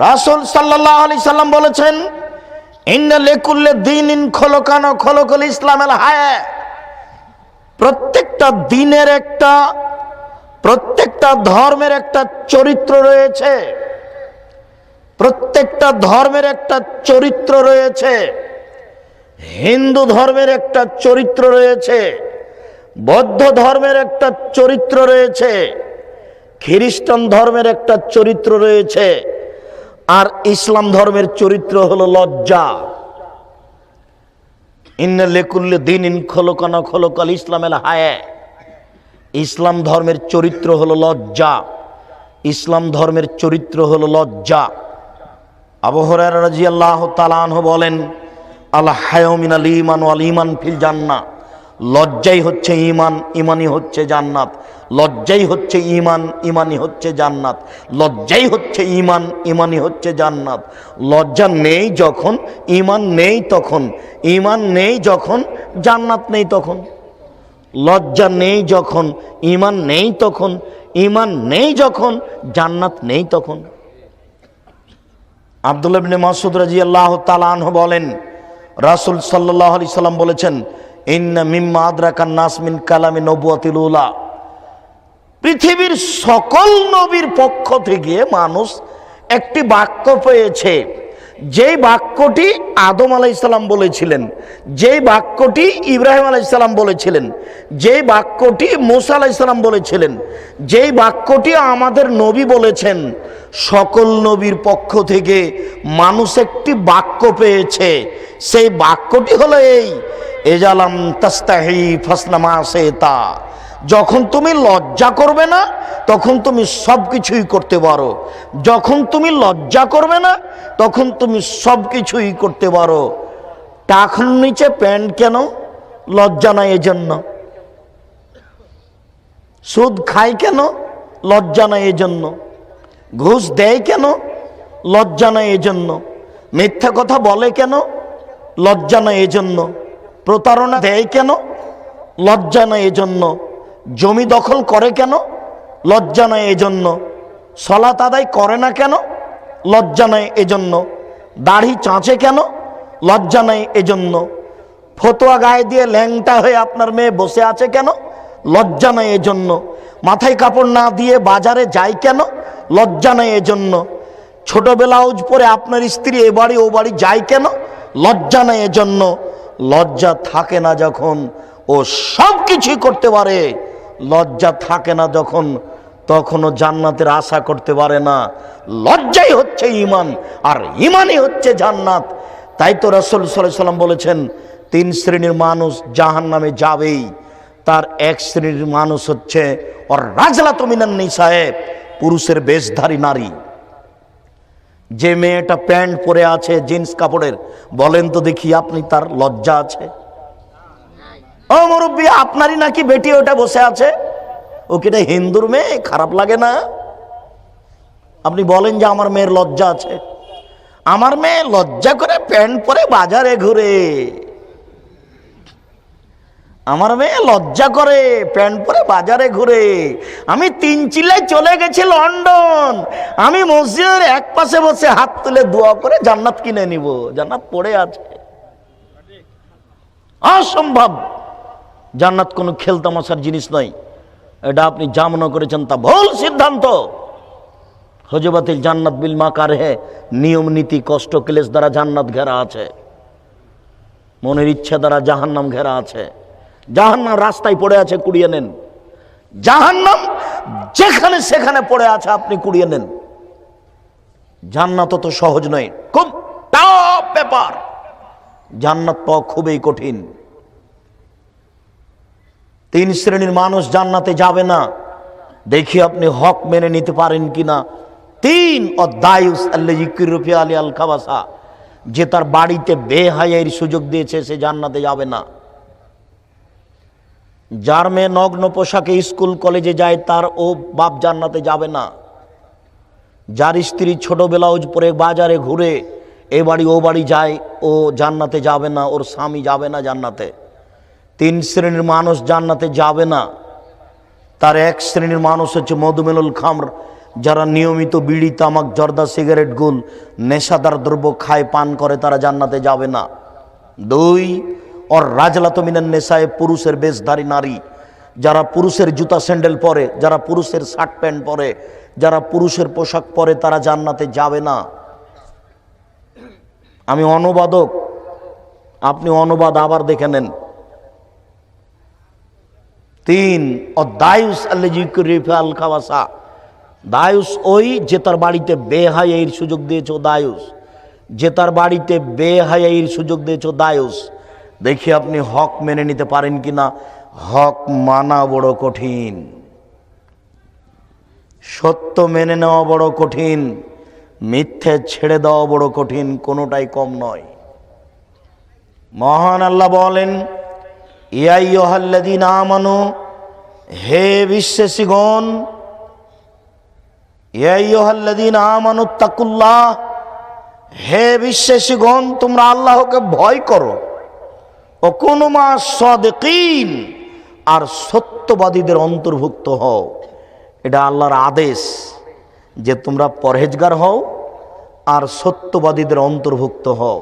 রাসূল সাল্লাল্লাহু আলাইহি সাল্লাম বলেছেন, ইন্না লিকুল্লি দীনিন খুলুকান ওয়া খুলুকুল ইসলামিল হায়া। প্রত্যেকটা দিনের একটা, প্রত্যেকটা ধর্মের একটা চরিত্র রয়েছে। প্রত্যেকটা ধর্মের একটা চরিত্র রয়েছে। হিন্দু ধর্মের একটা চরিত্র রয়েছে, বৌদ্ধ ধর্মের একটা চরিত্র রয়েছে, খ্রিস্টান ধর্মের একটা চরিত্র রয়েছে, আর ইসলাম ধর্মের চরিত্র হলো লজ্জা। ইন্না লিকুল্লি দীনিন খুলুকানা খুলুকাল ইসলামেল হায়া। ইসলাম ধর্মের চরিত্র হলো লজ্জা। ইসলাম ধর্মের চরিত্র হলো লজ্জা। আবু হুরায়রা রাদিয়াল্লাহু তাআলা আনহু বলেন, আল হায়াউ মিনাল ঈমান ওয়াল ঈমান ফিল জান্নাহ। লজ্জাই হচ্ছে ঈমান, ঈমানই হচ্ছে জান্নাত। লজ্জাই হচ্ছে ঈমান, ঈমানই হচ্ছে জান্নাত। লজ্জাই হচ্ছে ঈমান, ঈমানই হচ্ছে জান্নাত। লজ্জা নেই যখন, ঈমান নেই তখন। ঈমান নেই যখন, জান্নাত নেই তখন। লজ্জা নেই যখন, ঈমান নেই তখন। ঈমান নেই যখন, জান্নাত নেই তখন। আব্দুল্লাহ ইবনে মাসউদ রাদিয়াল্লাহু তাআলা আনহু বলেন, রাসূল সাল্লাল্লাহু আলাইহি সাল্লাম বলেছেন, ইন্না মিম্মা আদরাকান নাস মিন কালামি নবুওয়াতিল উলা। পৃথিবীর সকল নবীর পক্ষ থেকে মানুষ একটি বাক্য পেয়েছে, যেই বাক্যটি আদম আলাইহিস সালাম বলেছিলেন, যেই বাক্যটি ইব্রাহিম আলাইহিস সালাম বলেছিলেন, যেই বাক্যটি মুসা আলাইহিস সালাম বলেছিলেন, যেই বাক্যটি আমাদের নবী বলেছেন। সকল নবীর পক্ষ থেকে মানুষ একটি বাক্য পেয়েছে। সেই বাক্যটি হলো এই, এজালাম তাস্তাহি ফাসনামা সেতা। যখন তুমি লজ্জা করবে না তখন তুমি সব কিছুই করতে পারো। যখন তুমি লজ্জা করবে না তখন তুমি সব কিছুই করতে পারো। টাকনুর নিচে প্যান্ট কেন? লজ্জা নাই এজন্য। সুদ খায় কেন? লজ্জা নাই এজন্য। ঘুষ দেয় কেন? লজ্জা নাই এজন্য। মিথ্যা কথা বলে কেন? লজ্জা নাই এজন্য। প্রতারণা দেয় কেন? লজ্জা নাই এজন্য। জমি দখল করে কেন? লজ্জা নাই এজন্য। সালাত আদায় করে না কেন? লজ্জা নাই এজন্য। দাড়ি চাঁচে কেন? লজ্জা নাই এজন্য। ফতোয়া গায়ে দিয়ে ল্যাংটা হয়ে আপনার মেয়ে বসে আছে কেন? লজ্জা নাই এজন্য। মাথায় কাপড় না দিয়ে বাজারে যায় কেন? লজ্জা নাই এজন্য। ছোট ব্লাউজ পরে আপনার স্ত্রী এ বাড়ি ও বাড়ি যায় কেন? লজ্জা নাই এজন্য। লজ্জা থাকে না যখন, ও সব কিছুই করতে পারে। লজ্জা থাকে না যখন, তখনও জান্নাতের আশা করতে পারে না। লজ্জাই হচ্ছে ঈমান, আর ঈমানই হচ্ছে জান্নাত। তাই তো রাসূল সাল্লাল্লাহু আলাইহি সাল্লাম বলেছেন, 3 শ্রেণীর মানুষ জাহান্নামে যাবেই। তার এক শ্রেণীর মানুষ হচ্ছে ওর রাজলাতু মিনান নিসায়ে, পুরুষের বেশধারী নারী। যে মেয়েটা প্যান্ট পরে আছে জিন্স কাপড়ের, বলেন তো দেখি আপনি তার লজ্জা আছে? ও মুরব্বী, আপনারই নাকি বেটি ওটা বসে আছে, ও কিটা হিন্দুর মেয়ে? খারাপ লাগে না? আপনি বলেন যে আমার মেয়ের লজ্জা আছে। আমার মেয়ে লজ্জা করে প্যান্ট পরে বাজারে ঘুরে। আমার মেয়ে লজ্জা করে প্যান্ট পরে বাজারে ঘুরে। আমি 3 চিল্লায় চলে গেছি লন্ডন, আমি মসজিদের এক পাশে বসে হাত তুলে দোয়া করে জান্নাত কিনে নিব। জান্নাত পড়ে আছে। অসম্ভব। জান্নাত কোনো খেলতামাশার জিনিস নয়। এটা আপনি যা মনে করেছেন তা ভুল সিদ্ধান্ত। হজবাতিল জান্নাত বিল মাকার হে, নিয়ম নীতি কষ্ট ক্লেশ দ্বারা জান্নাত ঘেরা আছে, মনের ইচ্ছা দ্বারা জাহান্নাম ঘেরা আছে। জাহান্নাম রাস্তায় পড়ে আছে, কুড়িয়ে নেন। জাহান্নাম যেখানে সেখানে পড়ে আছে, আপনি কুড়িয়ে নেন। জান্নাত তো সহজ নয়, খুব টাফ ব্যাপার। জান্নাত পাওয়া খুবই কঠিন। 3 শ্রেণীর মানুষ জান্নাতে যাবে না। দেখি আপনি হক মেনে নিতে পারেন কিনা। 3 অদায়ুস আল্লাযী ইকরফি আলী আল খাবাসা, যে তার বাড়িতে বেহায়ার সুযোগ দিয়েছে সে জান্নাতে যাবে না। যার মেয়ে নগ্ন পোশাকে স্কুল কলেজে যায় তার ও বাপ জান্নাতে যাবে না। যার স্ত্রী ছোট ব্লাউজ পরে বাজারে ঘুরে এ বাড়ি ও বাড়ি যায়, ও জান্নাতে যাবে না, ওর স্বামী যাবে না জান্নাতে। 3 শ্রেণীর মানুষ জান্নাতে যাবে না। তার এক শ্রেণীর মানুষ হচ্ছে মধুমেনুল খামর, যারা নিয়মিত বিড়ি তামাক জর্দা সিগারেট গুল নেশাদার দ্রব্য খায় পান করে, তারা জান্নাতে যাবে না। 2 ওর রাজলাতু মিনান নিসায়ে, পুরুষের বেশধারী নারী, যারা পুরুষের জুতা স্যান্ডেল পরে, যারা পুরুষের শার্ট প্যান্ট পরে, যারা পুরুষের পোশাক পরে, তারা জান্নাতে যাবে না। আমি অনুবাদক, আপনি অনুবাদ আবার দেখে নেন। 3 দায়ুস আল খাওয়াসা, দায়ুস ওই যে তার বাড়িতে বেহায়াইর সুযোগ দিয়েছো, দায়ুস যে তার বাড়িতে বেহায়াইর সুযোগ দিয়েছো, দায়ুস। দেখি আপনি হক মেনে নিতে পারেন কিনা। হক মানা বড় কঠিন, সত্য মেনে নেওয়া বড় কঠিন, মিথ্যে ছেড়ে দেওয়া বড় কঠিন, কোনোটাই কম নয়। মহান আল্লাহ বলেন, ইয়া আইয়ুহাল্লাযীনা আমানু, হে বিশ্বাসীগণ, ইয়া আইয়ুহাল্লাযীনা আমানুত্তাকুল্লাহ, হে বিশ্বাসীগণ তোমরা আল্লাহকে ভয় করো। ও কুনু মা'আস সাদিকিন, আর সত্যবাদীদের অন্তর্ভুক্ত হও। এটা আল্লাহর আদেশ যে তোমরা পরহেজগার হও আর সত্যবাদীদের অন্তর্ভুক্ত হও।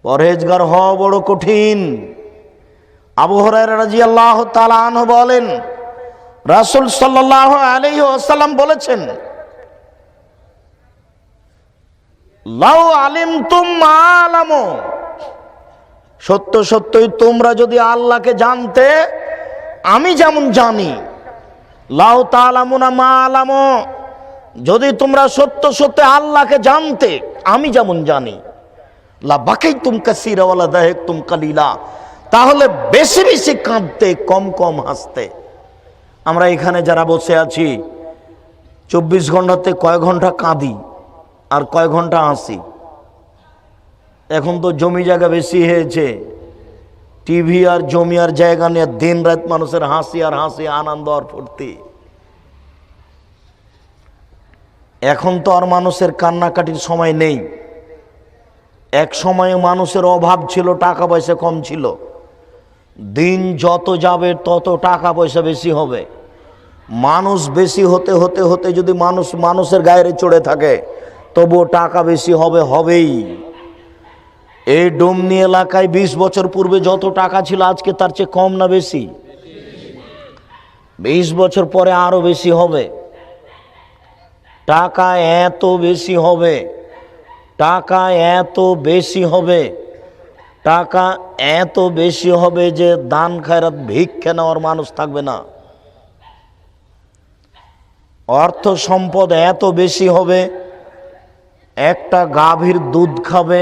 পরহেজগার হওয়া বড় কঠিন। আবু হুরায়রা রাদিয়াল্লাহু তাআলা আনহু বলেন, রাসূল সাল্লাল্লাহু আলাইহি ওয়াসাল্লাম বলেছেন, লাউ আলিমতুম মা আলামু, সত্য সত্যই তোমরা যদি আল্লাহকে জানতে আমি যেমন জানি, লাউ তাআলামুনা মা আলামু, যদি তোমরা সত্য সত্য আল্লাহকে জানতে আমি যেমন জানি, লা বাকাইতুম কাসীরা ওয়া লা দাহিকতুম কালিলা, তাহলে বেশি বেশি কাঁদতে, কম কম হাসতে। আমরা এখানে যারা বসে আছি 24 ঘন্টাতে কয় ঘন্টা কাঁদি আর কয় ঘন্টা হাসি? এখন তো জমি জায়গা বেশি হয়েছে, টিভি আর জমি আর জায়গা নিয়ে দিন রাত মানুষের হাসি আর হাসি, আনন্দ আর ফুর্তি। এখন তো আর মানুষের কান্নাকাটির সময় নেই। এক সময়ে মানুষের অভাব ছিল, টাকা পয়সা কম ছিল। দিন যত যাবে তত টাকা পয়সা বেশি হবে। মানুষ বেশি হতে হতে হতে যদি মানুষের গায়ে চড়ে থাকে তবুও টাকা বেশি হবে, হবেই। এই ডোমনি এলাকায় 20 বছর পূর্বে যত টাকা ছিল আজকে তার চেয়ে কম না বেশি? 20 বছর পরে আরো বেশি হবে। টাকা এত বেশি হবে, টাকা এত বেশি হবে, টাকা এত বেশি হবে যে দান খায়রাত ভিক্ষা নেওয়ার মানুষ থাকবে না। অর্থ সম্পদ এত বেশি হবে, একটা গাভীর দুধ খাবে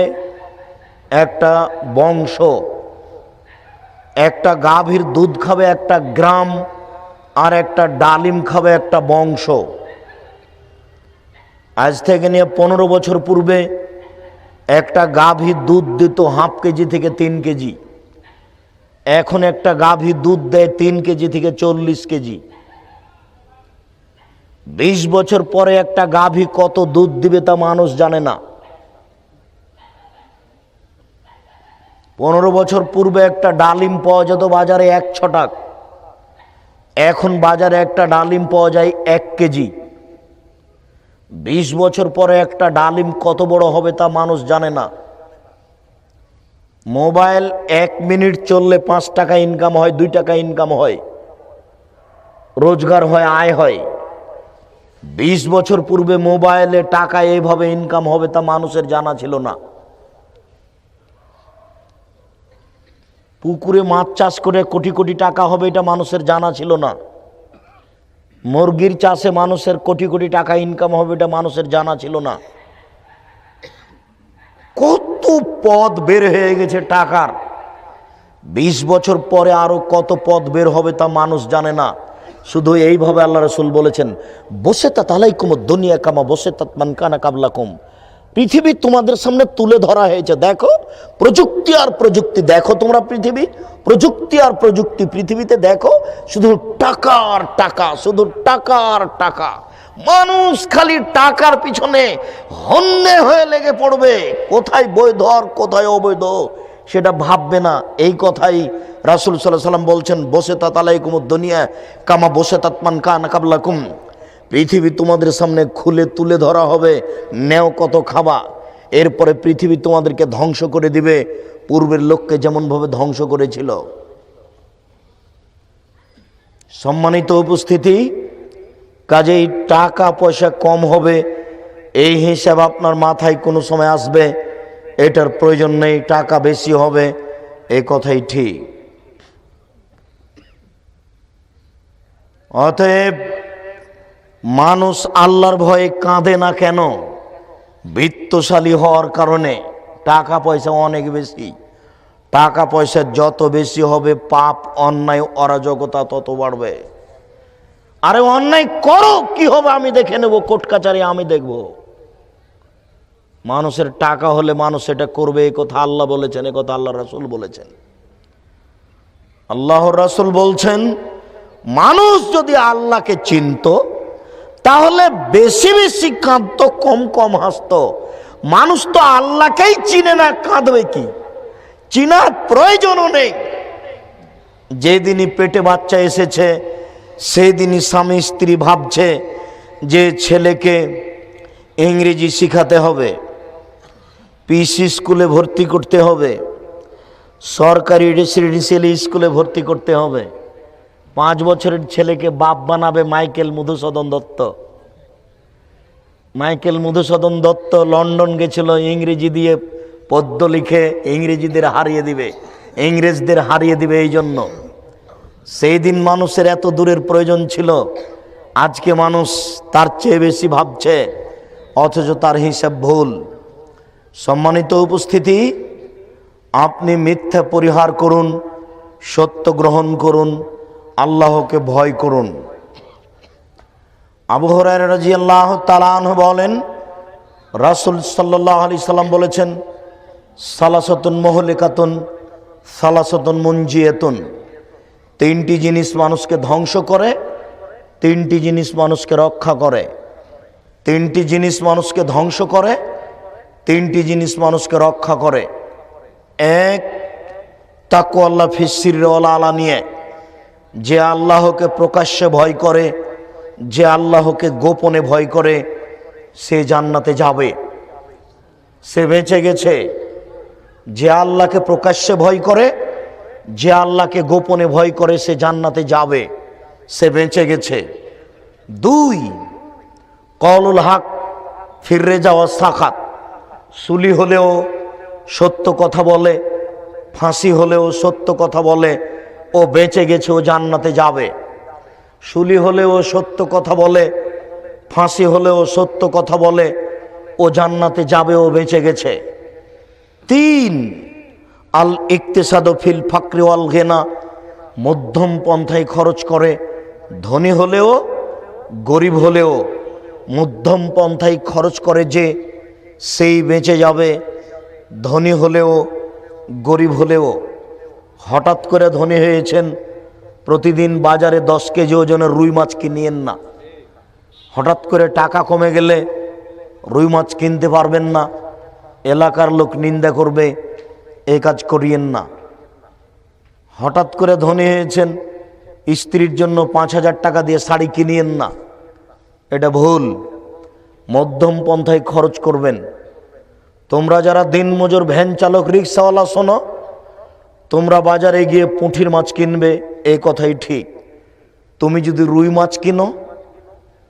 একটা বংশ, একটা গাভীর দুধ খাবে একটা গ্রাম, আর একটা ডালিম খাবে একটা বংশ। আজ থেকে নিয়ে 15 বছর পূর্বে একটা গাভী দুধ দিত হাফ কেজি থেকে 3 কেজি, এখন একটা গাভী দুধ দেয় 3 কেজি থেকে 40 কেজি। 20 বছর পরে একটা গাভী কত দুধ দিবে তা মানুষ জানে না। 15 বছর পূর্বে একটা ডালিম পাওয়া যেত বাজারে 1 ছটাক, এখন বাজারে একটা ডালিম পাওয়া যায় 1 কেজি। 20 বছর পরে একটা ডালিম কত বড় হবে তা মানুষ জানে না। মোবাইল 1 মিনিট চললে 5 টাকা ইনকাম হয়, 2 টাকা ইনকাম হয়, রোজগার হয়, আয় হয়। 20 বছর পূর্বে মোবাইলে টাকা এইভাবে ইনকাম হবে তা মানুষের জানা ছিল না। পুকুরে মাছ চাষ করে কোটি কোটি টাকা হবে এটা মানুষের জানা ছিল না। মুরগির চাষে মানুষের কোটি কোটি টাকা ইনকাম হবে এটা মানুষের জানা ছিল না। কত পথ বের হয়ে গেছে টাকার। 20 বছর পরে আরো কত পথ বের হবে তা মানুষ জানে না। শুধু এইভাবে আল্লাহ রাসূল বলেছেন, বসেতাত আলাইকুম দুনিয়া কামা বসেতাত মান কানা কাবলাকুম, পৃথিবী তোমাদের সামনে তুলে ধরা হয়েছে। দেখো প্রযুক্তি আর প্রযুক্তি, দেখো তোমরা পৃথিবী, প্রযুক্তি আর প্রযুক্তি, পৃথিবীতে দেখো শুধু টাকা আর টাকা, শুধু টাকা আর টাকা। মানুষ খালি টাকার পিছনে হন্যে হয়ে লেগে পড়বে, কোথায় বৈধ আর কোথায় অবৈধ সেটা ভাববে না। এই কথাই রাসূল সাল্লাল্লাহু আলাইহি ওয়াসাল্লাম বলছেন, বসেতাত আলাইকুম দুনিয়া কামা বসেতাত মান কানা কাবলাকুম, পৃথিবী তোমাদের সামনে খুলে তুলে ধরা হবে, নেও কত খাবা। এরপরে পৃথিবী তোমাদেরকে ধ্বংস করে দিবে, পূর্বের লোককে যেমন ভাবে ধ্বংস করেছিল। সম্মানিত উপস্থিতি, কাজেই টাকা পয়সা কম হবে এই হিসাব আপনার মাথায় কোনো সময় আসবে, এটার প্রয়োজন নেই, টাকা বেশি হবে, এই কথাই ঠিক। অতএব মানুষ আল্লাহর ভয়ে কাঁদে না কেন? বিত্তশালী হওয়ার কারণে। টাকা পয়সা অনেক বেশি, টাকা পয়সা যত বেশি হবে পাপ অন্যায় অরাজকতা তত বাড়বে। আরে অন্যায় করো, কি হবে আমি দেখে নেব, কোর্ট কাচারি আমি দেখব। মানুষের টাকা হলে মানুষ এটা করবে, এই কথা আল্লাহ বলেছেন, এই কথা আল্লাহ রাসূল বলেছেন। আল্লাহর রাসূল বলছেন মানুষ যদি আল্লাহকে চিনতো তাহলে বেশি বেশি কাঁদতো, কম কম হাসতো। মানুষ তো আল্লাহকেই চিনে না, কাঁদবে কি? চিনার প্রয়োজনও নেই। যেদিনই পেটে বাচ্চা এসেছে সেই দিনই স্বামী স্ত্রী ভাবছে যে ছেলেকে ইংরেজি শিখাতে হবে, পিসি স্কুলে ভর্তি করতে হবে, সরকারি রেসিডেন্সিয়াল স্কুলে ভর্তি করতে হবে। 5 বছরের ছেলেকে বাপ বানাবে Michael Madhusudan Dutta. Michael Madhusudan Dutta London গেছিল ইংরেজি দিয়ে পদ্য লিখে ইংরেজিদের হারিয়ে দিবে, ইংরেজদের হারিয়ে দিবে। এই জন্য সেই দিন মানুষের এত দূরের প্রয়োজন ছিল, আজকে মানুষ তার চেয়ে বেশি ভাবছে, অথচ তার হিসাব ভুল। সম্মানিত উপস্থিতি, আপনি মিথ্যা পরিহার করুন, সত্য গ্রহণ করুন, আল্লাহকে ভয় করুন। আবু হুরায়রা রাদিয়াল্লাহু তাআলা আনহু বলেন, রাসূল সাল্লাল্লাহু আলাইহি সাল্লাম বলেছেন, সালাসাতুন মুহলিকাতুন সালাসাতুন মুনজিয়াতুন। 3টি জিনিস মানুষকে ধ্বংস করে, 3টি জিনিস মানুষকে রক্ষা করে। 3টি জিনিস মানুষকে ধ্বংস করে, 3টি জিনিস মানুষকে রক্ষা করে। 1, তাকওয়াল্লাহ ফিস সিররি ওয়াল আলানিয়া। যে আল্লাহকে প্রকাশ্যে ভয় করে, যে আল্লাহকে গোপনে ভয় করে, সে জান্নাতে যাবে, সে বেঁচে গেছে। যে আল্লাহকে প্রকাশ্যে ভয় করে, যে আল্লাহকে গোপনে ভয় করে, সে জান্নাতে যাবে, সে বেঁচে গেছে। 2, কওলুল হক ফিররে যাওয়া সাখাত। সুলি হলেও সত্য কথা বলে, ফাঁসি হলেও সত্য কথা বলে, ও বেঁচে গেছে, ও জান্নাতে যাবে। সুলি হলেও সত্য কথা বলে, ফাঁসি হলেও সত্য কথা বলে, ও জান্নাতে যাবে, ও বেঁচে গেছে। 3, আল ইকতিসাদু ফিল ফাকরি ওয়াল গিনা। মধ্যম পন্থায় খরচ করে, ধনী হলেও গরিব হলেও মধ্যম পন্থায় খরচ করে যে, সেই বেঁচে যাবে, ধনী হলেও গরিব হলেও। হঠাৎ করে ধনী হয়েছেন, প্রতিদিন বাজারে 10 কেজি ওজনের রুই মাছ কিনিয়েন না। হঠাৎ করে টাকা কমে গেলে রুই মাছ কিনতে পারবেন না, এলাকার লোক নিন্দা করবে, এই কাজ করিয়েন না। হঠাৎ করে ধনী হয়েছেন, স্ত্রীর জন্য 5,000 টাকা দিয়ে শাড়ি কিনিয়েন না, এটা ভুল। মধ্যম পন্থায় খরচ করবেন। তোমরা যারা দিনমজুর, ভ্যান চালক, রিক্সাওয়ালা শোনো, তোমরা বাজারে গিয়ে পুঁটির মাছ কিনবে, এই কথাই ঠিক। তুমি যদি রুই মাছ কিনো,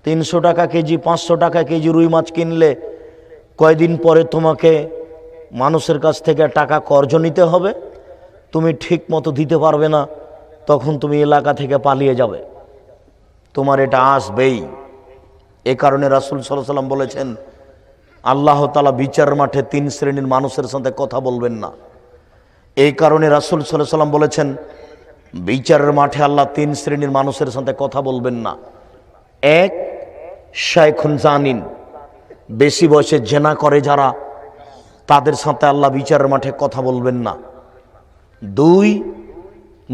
300 টাকা কেজি, 500 টাকা কেজি রুই মাছ কিনলে কয়দিন পরে তোমাকে মানুষের কাছ থেকে টাকা কর্জ নিতে হবে, তুমি ঠিক মতো দিতে পারবে না, তখন তুমি এলাকা থেকে পালিয়ে যাবে, তোমার এটা আসবেই। এ কারণে রাসূল সাল্লাল্লাহু আলাইহি ওয়াসাল্লাম বলেছেন, আল্লাহ তাআলা বিচারের মাঠে 3 শ্রেণীর মানুষের সাথে কথা বলবেন না। এই কারণে রাসূল সাল্লাল্লাহু আলাইহি ওয়াসাল্লাম বলেছেন, বিচারের মাঠে আল্লাহ 3 শ্রেণীর মানুষের সাথে কথা বলবেন না। 1, শাইখুন জানিন। বেশি বয়সে জেনা করে যারা, তাদের সাথে আল্লাহ বিচারের মাঠে কথা বলবেন না। 2,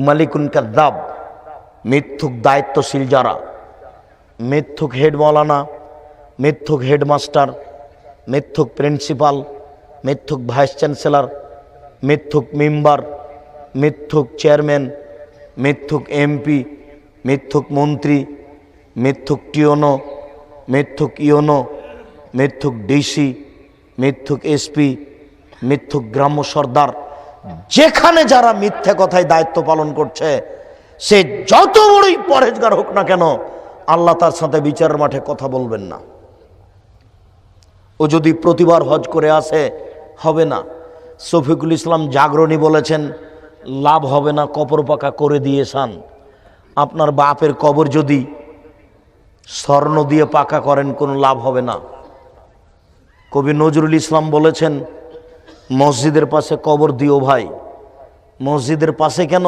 মালিকুন কাযযাব। মিথ্যুক দায়িত্বশীল যারা, মিথ্যুক হেড মাওলানা, মিথ্যুক হেডমাস্টার, মিথ্যুক প্রিন্সিপাল, মিথ্যুক ভাইস চ্যান্সেলর, মিথ্যুক মেম্বার, মিথ্যুক চেয়ারম্যান, মিথ্যুক এমপি, মিথ্যুক মন্ত্রী, মিথ্যুক টিওনো, মিথ্যুক ইওনো, মিথ্যুক ডিসি, মিথ্যুক এসপি, মিথ্যুক গ্রাম্য সর্দার। যেখানে যারা মিথ্যে কথায় দায়িত্ব পালন করছে, সে যত বড়ই পরহেজগার হোক না কেন, আল্লাহ তার সাথে বিচারের মাঠে কথা বলবেন না। ও যদি প্রতিবার হজ করে আসে, হবে না। শফিকুল ইসলাম জাগরণী বলেছেন লাভ হবে না, কবর পাকা করে দিয়েছেন। আপনার বাপের কবর যদি স্বর্ণ দিয়ে পাকা করেন কোনো লাভ হবে না। কবি নজরুল ইসলাম বলেছেন মসজিদের পাশে কবর দিও ভাই। মসজিদের পাশে কেন?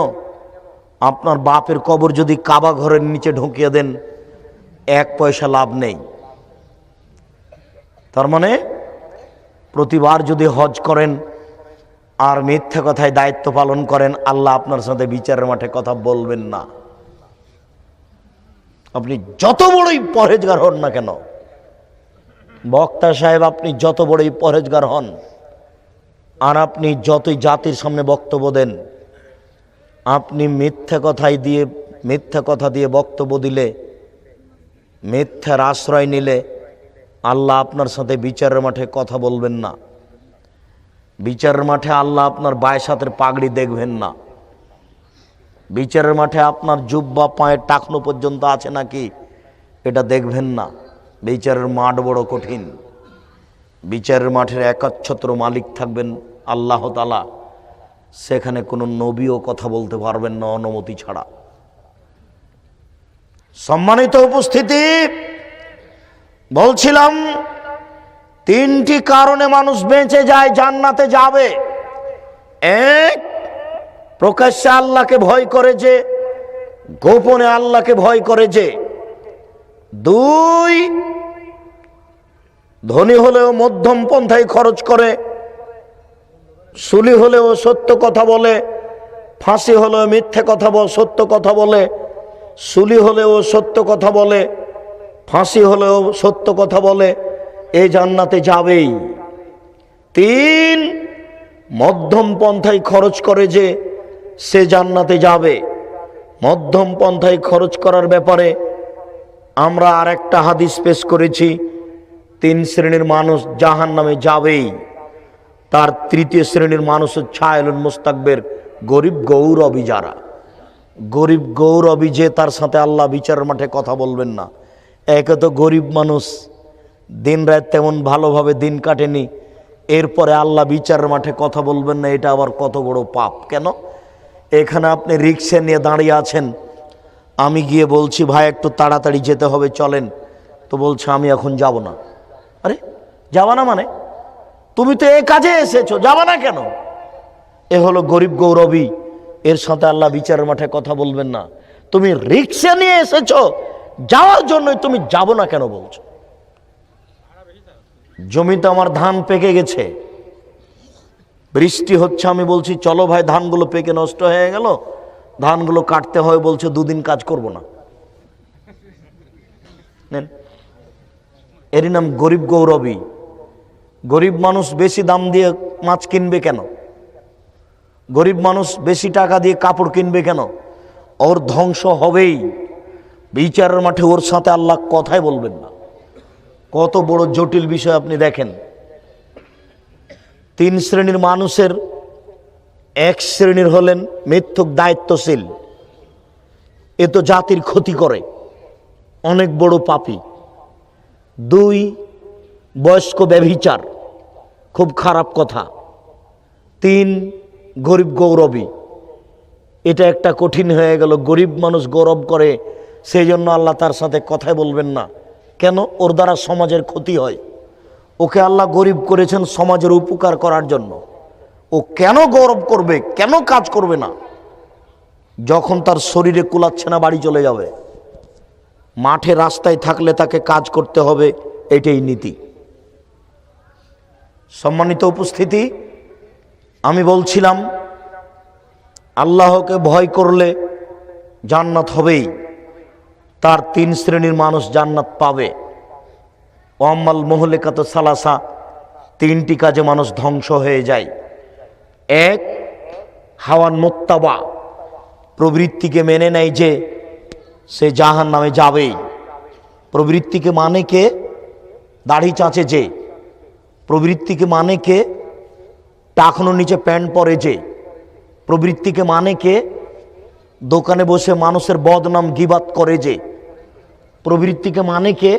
আপনার বাপের কবর যদি কাবা ঘরের নিচে ঢুকিয়ে দেন, 1 পয়সা লাভ নেই। তার মানে প্রতিবার যদি হজ করেন আর মিথ্যা কথায় দায়িত্ব পালন করেন, আল্লাহ আপনার সাথে বিচারের মাঠে কথা বলবেন না। আপনি যত বড়ই পরহেজগার হন না কেন, বক্তা সাহেব আপনি যত বড়ই পরহেজগার হন, আর আপনি যতই জাতির সামনে বক্তব্য দেন, আপনি মিথ্যা কথা দিয়ে বক্তব্য দিলে, মিথ্যার আশ্রয় নিলে আল্লাহ আপনার সাথে বিচারের মাঠে কথা বলবেন না। বিচারের মাঠে আল্লাহ আপনার বায়ের সাথের পাগড়ি দেখবেন না। বিচারের মাঠে আপনার জুব্বা পায়ের টাকনো পর্যন্ত আছে নাকি এটা দেখবেন না। বিচারের মাঠ বড় কঠিন। বিচারের মাঠের একচ্ছত্র মালিক থাকবেন আল্লাহ তাআলা। সেখানে কোনো নবীও কথা বলতে পারবেন না অনুমতি ছাড়া। সম্মানিত উপস্থিতি, বলছিলাম 3টি কারণে মানুষ বেঁচে যায়, জান্নাতে যাবে। 1, প্রকাশ্যে আল্লাহকে ভয় করে যে, গোপনে আল্লাহকে ভয় করে যে। 2, ধনী হলেও মধ্যম পন্থায় খরচ করে, সুলি হলেও সত্য কথা বলে, ফাঁসি হলেও মিথ্যে কথা সত্য কথা বলে, সুলি হলেও সত্য কথা বলে, ফাঁসি হলেও সত্য কথা বলে, এ জান্নাতে যাবেই। 3, মধ্যম পন্থায় খরচ করে যে, সে জান্নাতে যাবে। মধ্যম পন্থায় খরচ করার ব্যাপারে আমরা আরেকটা হাদিস পেশ করেছি, 3 শ্রেণীর মানুষ জাহান্নামে যাবেই। তার 3য় শ্রেণীর মানুষ ছায়লুল মুস্তাকবির, গরিব গৌরবী যারা। গরিব গৌরবী যে, তার সাথে আল্লাহ বিচারের মাঠে কথা বলবেন না। একে তো গরিব মানুষ, দিন রাত তেমন ভালোভাবে দিন কাটেনি, এরপরে আল্লাহ বিচারের মাঠে কথা বলবেন না, এটা আবার কত বড় পাপ। কেন? এখানে আপনি রিক্সা নিয়ে দাঁড়িয়ে আছেন, আমি গিয়ে বলছি ভাই একটু তাড়াতাড়ি যেতে হবে চলেন, তো বলছে আমি এখন যাব না। আরে যাবা না মানে? তুমি তো এই কাজে এসেছো, যাবা না কেন? এ হলো গরিব গৌরবী, এর সাথে আল্লাহ বিচারের মাঠে কথা বলবেন না। তুমি রিক্সা নিয়ে এসেছো যাওয়ার জন্যই, তুমি যাব না কেন বলছো? জমিতে আমার ধান পেকে গেছে, বৃষ্টি হচ্ছে, আমি বলছি চলো ভাই ধানগুলো পেকে নষ্ট হয়ে গেল, ধানগুলো কাটতে হয়, বলছে 2 দিন কাজ করব না। এরই নাম গরিব গৌরবী। গরিব মানুষ বেশি দাম দিয়ে মাছ কিনবে কেন? গরিব মানুষ বেশি টাকা দিয়ে কাপড় কিনবে কেন? ওর ধ্বংস হবেই বিচারের মাঠে, ওর সাথে আল্লাহ কথাই বলবেন না। কত বড় জটিল বিষয় আপনি দেখেন। 3 শ্রেণীর মানুষের 1 শ্রেণীর হলেন মিথ্যুক দায়িত্বশীল, এ তো জাতির ক্ষতি করে, অনেক বড় পাপী। 2, বয়স্ক ব্যভিচার, খুব খারাপ কথা। 3, গরিব গৌরবী, এটা একটা কঠিন হয়ে গেল। গরিব মানুষ গৌরব করে, সেই জন্য আল্লাহ তার সাথে কথাই বলবেন না। কেন? ওর দ্বারা সমাজের ক্ষতি হয়। ওকে আল্লাহ গরিব করেছেন সমাজের উপকার করার জন্য। ও কেন গৌরব করবে, কেন কাজ করবে না? যখন তার শরীরে কুলাচ্ছে না বাড়ি চলে যাবে। মাঠে রাস্তায় থাকলে তাকে কাজ করতে হবে, এটাই নীতি। সম্মানিত উপস্থিতি, আমি বলছিলাম আল্লাহকে ভয় করলে জান্নাত হবেই। তার 3 শ্রেণীর মানুষ জান্নাত পাবে। ওয়াম্মাল মুহলিকাত সালাসা, 3টি কাজে মানুষ ধ্বংস হয়ে যায়। 1, হাওয়ান মুত্তাবা, প্রবৃত্তিকে মেনে নেয় যে, সে জাহান্নামে যাবেই। প্রবৃত্তিকে মানে কে? দাড়ি চাঁচে যে। প্রবৃত্তিকে মানে কে? টাকনোর নিচে প্যান্ট পরে যে। প্রবৃত্তিকে মানে কে? দোকানে বসে মানুষের বদনাম গিবাত করে যে। প্রবৃত্তিকে মানে কে?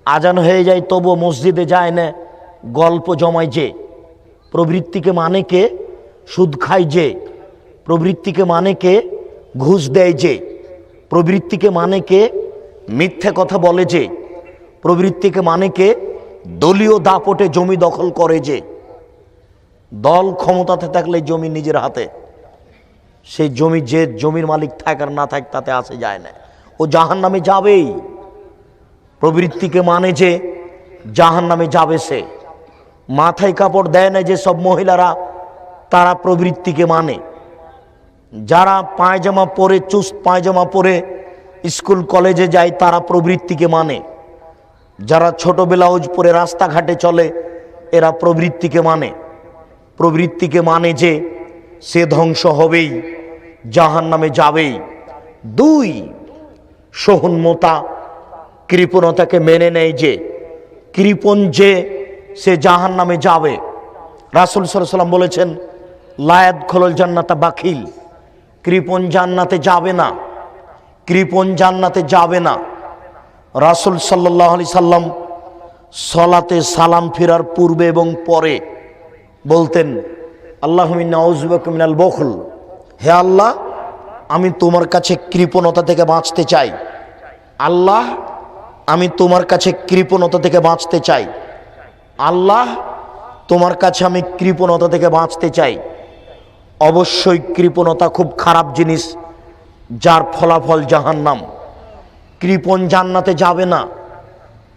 আজান হয়ে যায় তবু মসজিদে যায় না, গল্প জমায় যে। প্রবৃত্তিকে মানে কে? সুদ খায় যে। প্রবৃত্তিকে মানে কে? ঘুষ দেয় যে। প্রবৃত্তিকে মানে কে? মিথ্যে কথা বলে যে। প্রবৃত্তিকে মানে কে? দলীয় দাপটে জমি দখল করে যে। দল ক্ষমতাতে থাকলে জমি নিজের হাতে, সেই জমি যে জমির মালিক থাক আর না থাক তাতে আসে যায় না, ও জাহান্নামে যাবেই। প্রবৃত্তিকে মানে যে জাহান্নামে যাবে সে। মাথায় কাপড় দেয় না যে সব মহিলারা, তারা প্রবৃত্তিকে মানে। যারা পায়জামা পরে, চুস্ত পায়জামা পরে স্কুল কলেজে যায়, তারা প্রবৃত্তিকে মানে। যারা ছোট ব্লাউজ পরে রাস্তাঘাটে চলে, এরা প্রবৃত্তিকে মানে। প্রবৃত্তিকে মানে যে সে ধ্বংস হবেই, জাহান্নামে যাবেই। 2, সহনমতা, কৃপণতাকে মেনে নেয় যে। কৃপণ যে সে জাহান্নামে যাবে। রাসূল সাল্লাল্লাহু আলাইহি ওয়াসাল্লাম বলেছেন, লা ইয়াদখুলুল জান্নাতা বাখিল, কৃপণ জান্নাতে যাবে না। কৃপণ জান্নাতে যাবে না। রাসূল সাল্লাল্লাহু আলাইহি সাল্লাম সালাতে সালাম ফেরার পূর্বে এবং পরে বলতেন, আল্লাহুম্মা ইন্নী আউযু বিকা মিনাল বুখল, হে আল্লাহ, আমি তোমার কাছে কৃপণতা থেকে বাঁচতে চাই। আল্লাহ, আমি তোমার কাছে কৃপণতা থেকে বাঁচতে চাই। আল্লাহ, তোমার কাছে আমি কৃপণতা থেকে বাঁচতে চাই। অবশ্যই কৃপণতা খুব খারাপ জিনিস, যার ফলাফল জাহান্নাম। কৃপণ জান্নাতে যাবে না।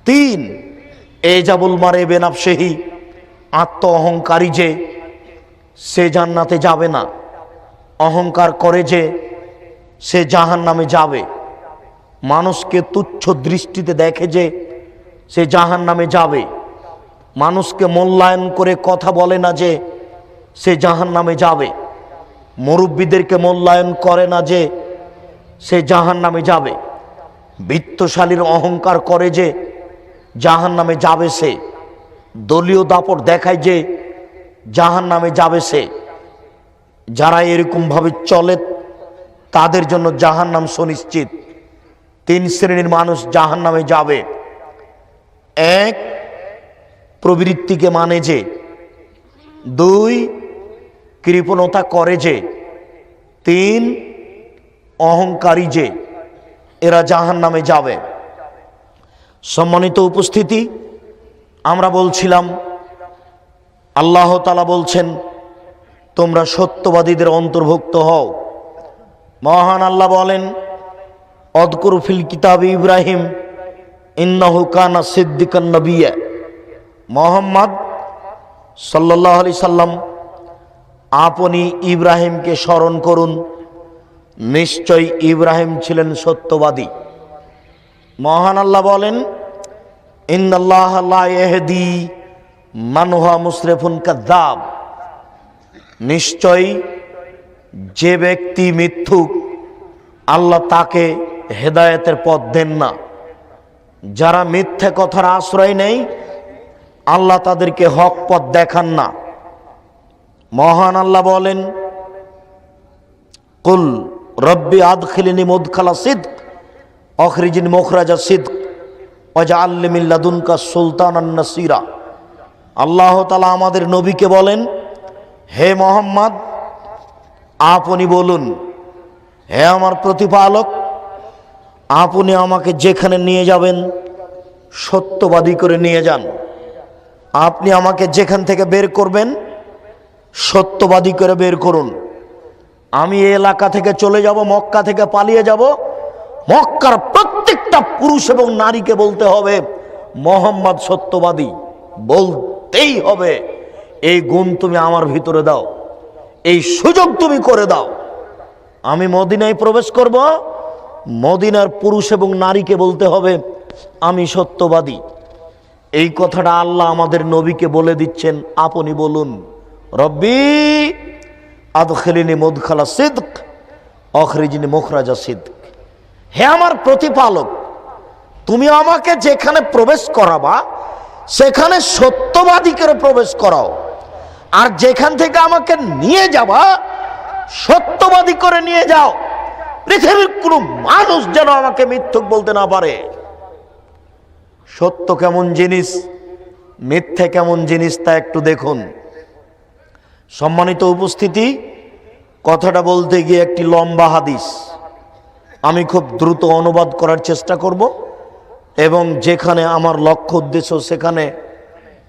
3, এজাবুল মারে বেনাফসেহি, আত্ম অহংকারী যে সে জান্নাতে যাবে না। অহংকার করে যে সে জাহান্নামে যাবে। মানুষকে তুচ্ছ দৃষ্টিতে দেখে যে সে জাহান্নামে যাবে। মানুষকে মূল্যায়ন করে কথা বলে না যে সে জাহান্নামে যাবে। মুরব্বীদেরকে মূল্যায়ন করে না যে সে জাহান্নামে যাবে। বিত্তশালীর অহংকার করে যে জাহান্নামে যাবে সে। দলীয় দাপট দেখায় যে জাহান্নামে যাবে সে। যারা এরকম ভাবে চলে তাদের জন্য জাহান্নাম সুনিশ্চিত। 3 শ্রেণীর মানুষ জাহান্নামে যাবে। 1, প্রবৃত্তিকে মানে যে। 2, কৃপণতা করে যে। 3, অহংকারী যে। এরা জাহান্নামে যাবে। সম্মানিত উপস্থিতি, আমরা বলছিলাম আল্লাহ তাআলা বলছেন, তোমরা সত্যবাদীদের অন্তর্ভুক্ত হও। মহান আল্লাহ বলেন, অযকুর ফিল কিতাবি ইব্রাহিম ইন্নাহু কানা সিদ্দিকান নবিয়্যা। মুহাম্মদ সাল্লাল্লাহু আলাইহি সাল্লাম, আপনি ইব্রাহিমকে স্মরণ করুন, নিশ্চয় ইব্রাহিম ছিলেন সত্যবাদী। মহান আল্লাহ বলেন, ইন্নাল্লাহা লা ইয়াহদি মান হুয়া মুসরিফুন কাযযাব। নিশ্চয় যে ব্যক্তি মিথ্যুক, আল্লাহ তাকে হেদায়েতের পথ দেন না। যারা মিথ্যে কথার আশ্রয় নেই, আল্লাহ তাদেরকে হক পথ দেখান না। মহান আল্লাহ বলেন, কুল রব্বি আদখিলনি মুদখালা সিদক আখরিজনি মুখরাজা সিদক ওয়াজআলনি মিন লাদুনকা সুলতানান নাসিরা। আল্লাহ তাআলা আমাদের নবীকে বলেন, হে মুহাম্মদ, আপনি বলুন, হে আমার প্রতিপালক, আপনি আমাকে যেখানে নিয়ে যাবেন সত্যবাদী করে নিয়ে যান। আপনি আমাকে যেখান থেকে বের করবেন সত্যবাদী করে বের করুন। আমি এই এলাকা থেকে চলে যাব, মক্কা থেকে পালিয়ে যাব, মক্কার প্রত্যেকটা পুরুষ এবং নারীকে বলতে হবে মুহাম্মদ সত্যবাদী, বলতেই হবে। এই গুণ তুমি আমার ভিতরে দাও, এই সুযোগ তুমি করে দাও। আমি মদিনায় প্রবেশ করব, মদিনার পুরুষ এবং নারীকে বলতে হবে আমি সত্যবাদী। এই কথাটা আল্লাহ আমাদের নবীকে বলে দিচ্ছেন, আপনি বলুন, রব্বি আদখিলনি মুদখালা সিদক আখরিজনি মুখরাজা সিদক। হে আমার প্রতিপালক, তুমি আমাকে যেখানে প্রবেশ করাবা সেখানে সত্যবাদী করে প্রবেশ করাও, আর যেখান থেকে আমাকে নিয়ে যাবা সত্যবাদী করে নিয়ে যাও। পৃথিবীর কোনো মানুষ যেন আমাকে মিথ্যুক বলতে না পারে। সত্য কেমন জিনিস, মিথ্যে কেমন জিনিস তা একটু দেখুন। সম্মানিত উপস্থিতি, কথাটা বলতে গিয়ে একটি লম্বা হাদিস, আমি খুব দ্রুত অনুবাদ করার চেষ্টা করব এবং যেখানে আমার লক্ষ্য উদ্দেশ্য সেখানে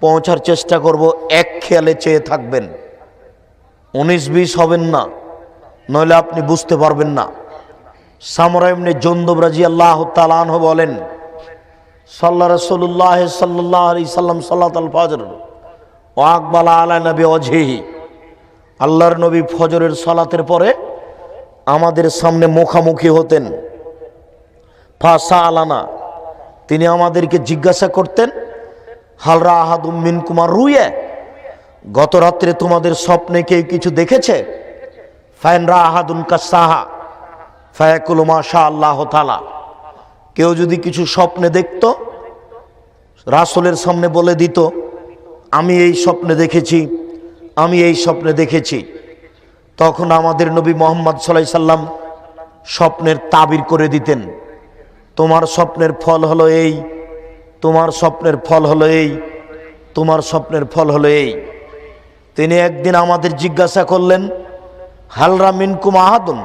পৌঁছার চেষ্টা করব। এক খেয়ালে চেয়ে থাকবেন, 19-20 হবেন না, নইলে আপনি বুঝতে পারবেন না। সামরা ইবনে জুনদুব রাদিয়াল্লাহু তাআলা আনহু বলেন, সাল্লা রাসূলুল্লাহ সাল্লাল্লাহু আলাইহি সাল্লাম সালাতুল ফজর ওয়া আকবালা আলা নবী ওয়াজহিহি, আল্লাহর নবী ফজরের সালাতের পরে আমাদের সামনে মুখামুখি হতেন। ফাসা আলানা, তিনি আমাদেরকে জিজ্ঞাসা করতেন, হালরা আহাদুম মিনকুম রুয়া, গত রাত্রে তোমাদের স্বপ্নে কেউ কিছু দেখেছে? ফাইনরা আহাদুন কাসাহা ফায়াকুলু মাশা আল্লাহ তাআলা, কেউ যদি কিছু স্বপ্নে দেখত, রাসূলের সামনে বলে দিত, আমি এই স্বপ্নে দেখেছি, আমি এই স্বপ্নে দেখেছি। তখন আমাদের নবী মুহাম্মদ সাল্লাল্লাহু আলাইহি সাল্লাম স্বপ্নের তাবির করে দিতেন, তোমার স্বপ্নের ফল হলো এই, তোমার স্বপ্নের ফল হলো এই, তোমার স্বপ্নের ফল হলো এই। তিনি একদিন আমাদের জিজ্ঞাসা করলেন, হালরা মিনকুম আহাদুন,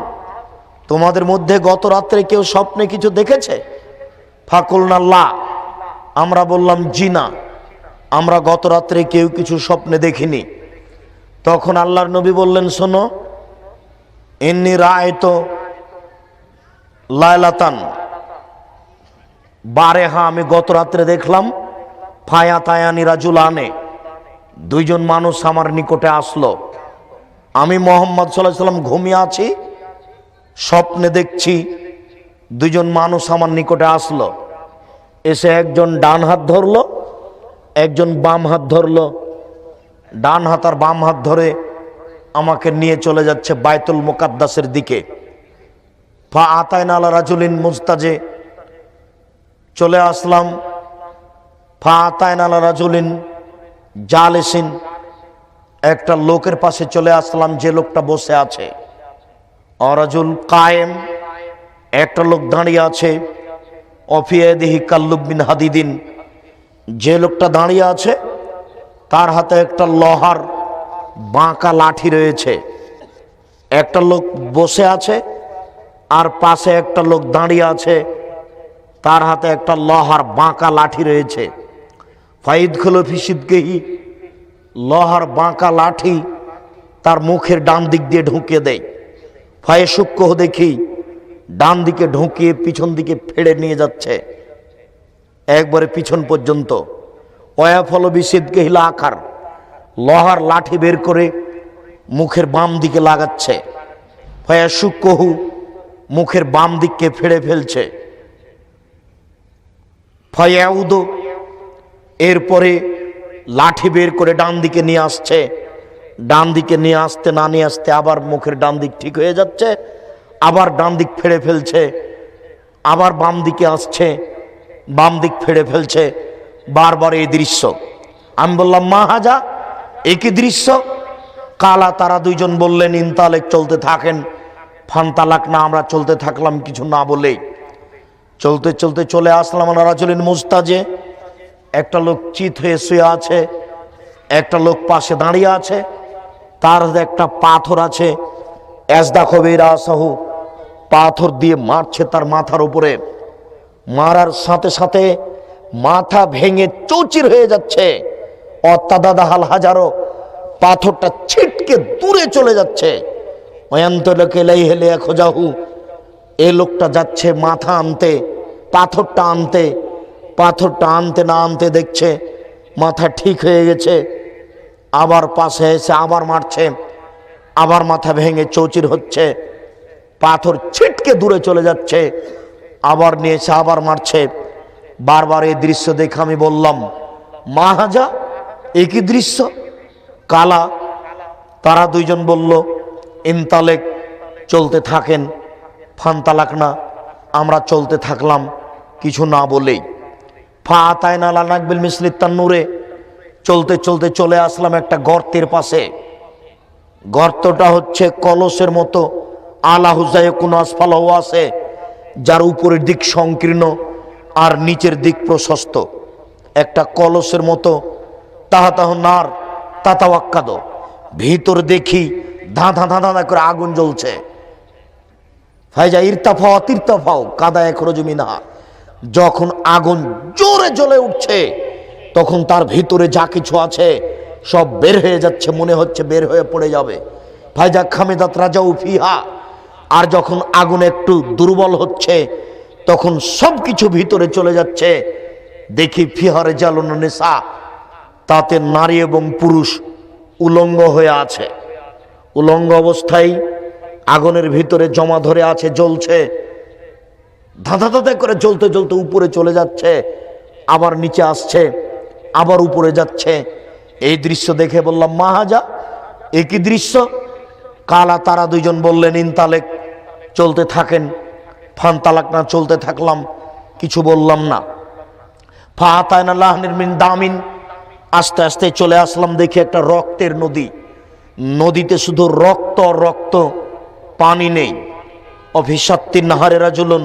তোমাদের মধ্যে গত রাত্রে কেউ স্বপ্নে কিছু দেখেছে? ফাকুলনা লা, আমরা বললাম জি না, আমরা গত রাত্রে কেউ কিছু স্বপ্নে দেখিনি। তখন আল্লাহর নবী বললেন, শোনো, ইন্নী রাআইতু লাইলাতান বারেহা, আমি গত রাত্রে দেখলাম, ফায়াতায়ানি রাজুলানে, দুইজন মানুষ আমার নিকটে আসলো। আমি মুহাম্মদ সাল্লাল্লাহু আলাইহি সাল্লাম ঘুমিয়ে আছি, স্বপ্নে দেখছি দুইজন মানুষ আমার নিকটে আসলো, এসে একজন ডান হাত ধরলো, একজন বাম হাত ধরলো, ডান হাত আর বাম হাত ধরে আমাকে নিয়ে চলে যাচ্ছে বাইতুল মুকাদ্দাসের দিকে। ফা আতাইনা আলা রাজুলিন মুস্তাজে, চলে আসলাম, ফা আতাইনা আলা রাজুলিন জালিসিন, একটা লোকের পাশে চলে আসলাম, যে লোকটা বসে আছে। অরাজুল কায়েম, একটা লোক দাঁড়িয়ে আছে। অফিয়াদিহি কাল্লুব বিন হাদিদিন, যে লোকটা দাঁড়িয়ে আছে তার হাতে একটা লোহার বাঁকা লাঠি রয়েছে। একটা লোক বসে আছে আর পাশে একটা লোক দাঁড়িয়ে আছে, তার হাতে একটা লোহার বাঁকা লাঠি রয়েছে। ফাইদ খুলো ফিসিদকেহি, লোহার বাঁকা লাঠি তার মুখের ডান দিক দিয়ে ঢুকিয়ে দেয়। ফায়ে সূক্ষ্ম দেখি ডান দিকে ঢুকিয়ে পিছন দিকে ফেড়ে নিয়ে যাচ্ছে একবারে পিছন পর্যন্ত। ওয়া ফল বিসিদকেহি আকার, লোহার লাঠি বের করে মুখের বাম দিকে লাগাচ্ছে। ফায়ে সূক্ষ্ম, মুখের বাম দিককে ফেড়ে ফেলছে। ফায়াউদ, এরপরে লাঠি বের করে ডান দিকে নিয়ে আসছে। ডান দিকে নিয়ে আসতে না নিয়ে আসতে আবার মুখের ডান দিক ঠিক হয়ে যাচ্ছে, আবার ডান দিক ফেড়ে ফেলছে, আবার বাম দিকে আসছে, বাম দিক ফেড়ে ফেলছে, বারবার এই দৃশ্য। আমি বললাম, মা হাজা, একই দৃশ্য? কালা, তারা দুইজন বললেন, ইনতালেক, চলতে থাকেন। ফান্তালাক না, আমরা চলতে থাকলাম কিছু না বলেই। চলতে চলতে চলে আসলাম রাজুলিন মুস্তাজে, একটা লোক চিত হয়ে শুয়ে আছে, একটা লোক পাশে দাঁড়িয়ে আছে, তার একটা পাথর আছে। এজদা কবিরা সাহু, পাথর দিয়ে মারছে তার মাথার উপরে। মারার সাথে সাথে মাথা ভেঙে চৌচির হয়ে যাচ্ছে। অত্যাদাদা হাল হাজারো, পাথরটা ছিটকে দূরে চলে যাচ্ছে। অয়ন্তলকে লাই হেলে খোঁজাহু, এ লোকটা যাচ্ছে মাথা আনতে, পাথরটা আনতে। পাথরটা আনতে না আনতে দেখছে মাথা ঠিক হয়ে গেছে। আবার পাশে এসে আবার মারছে, আবার মাথা ভেঙে চৌচির হচ্ছে। পাথর ছিটকে দূরে চলে যাচ্ছে, আবার নিয়ে এসে আবার মারছে। বারবার এই দৃশ্য দেখে আমি বললাম, মা হাজা, একই দৃশ্য? কালা, তারা দুইজন বলল, ইনতালেক, চলতে থাকেন। ফান্তালাক না, আমরা চলতে থাকলাম কিছু না বলেই। ফা আতায়না লা নাকবিল মিসলিত তান্নুরে, চলতে চলতে চলে আসলাম একটা গর্তের পাশে। গর্তটা হচ্ছে কলসের মতো, আলা হুজায় কোন আসফালাও আছে, যার উপরের দিক সংকীর্ণ আর নিচের দিক প্রশস্ত। একটা কলসের মতো। তাহাতাহ নার তাতাওয়াক্কাদ, ভিতর দেখি ধাঁধা ধাঁধা ধাঁধা করে আগুন জ্বলছে। ফাইজা ইরতাফাও তিরতাফাও কাদা এখরজু মিনহা, যখন আগুন জোরে জ্বলে উঠছে তখন তার ভিতরে যা কিছু আছে সব বের হয়ে যাচ্ছে, মনে হচ্ছে বের হয়ে পড়ে যাবে। ফাইজা খামেদাত রাজাউ ফিহা, আর যখন আগুন একটু দুর্বল হচ্ছে তখন সব কিছু ভিতরে চলে যাচ্ছে। দেখি ফিহারে জালুন নেশা, তাতে নারী এবং পুরুষ উলঙ্গ হয়ে আছে। উলঙ্গ অবস্থায় আগুনের ভিতরে জমা ধরে আছে, জ্বলছে, ধাঁধা ধাঁধা করে জ্বলতে জ্বলতে উপরে চলে যাচ্ছে, আবার নিচে আসছে, আবার উপরে যাচ্ছে। এই দৃশ্য দেখে বললাম মাহাজা, একই দৃশ্য। কালা তারা দুইজন বললেন ইনতালেক, চলতে থাকেন। ফান তালাক না, চলতে থাকলাম, কিছু বললাম না। ফাহাতায়না লাহনির মিন দামিন, আস্তে আস্তে চলে আসলাম, দেখি একটা রক্তের নদী। নদীতে শুধু রক্ত রক্ত, পানি নেই। অভিশাত্তির নাহারেরা জুলুন,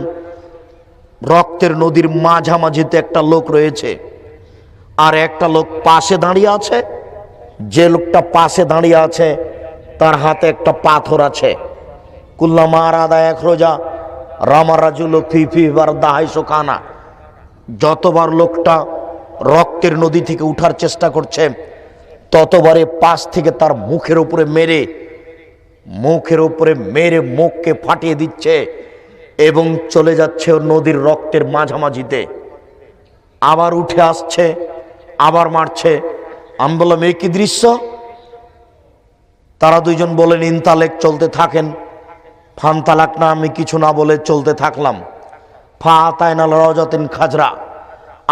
রক্তের নদীর মাঝামাঝিতে একটা লোক রয়েছে, আর একটা লোক পাশে দাঁড়িয়ে আছে। যে লোকটা পাশে দাঁড়িয়ে আছে তার হাতে একটা পাথর আছে। কুল্লামা আরাদা এখরোজা রামারাজুল ফি ফি বার দাহাইশো কানা, যতবার লোকটা রক্তের নদী থেকে উঠার চেষ্টা করছে ততবারে পাশ থেকে তার মুখের উপরে মেরে মুখকে ফাটিয়ে দিচ্ছে এবং চলে যাচ্ছে নদীর রক্তের মাঝামাঝিতে। আবার উঠে আসছে, আবার মারছে। আমি বললাম এই কি দৃশ্য? তারা দুইজন বলেন ইনতালেক, চলতে থাকেন। ফান তালাক না, আমি কিছু না বলে চলতে থাকলাম। ফাতায়নাল রাজাতিন খাজরা,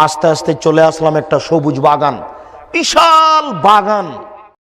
আস্তে আস্তে চলে আসলাম একটা সবুজ বাগান, বিশাল বাগান।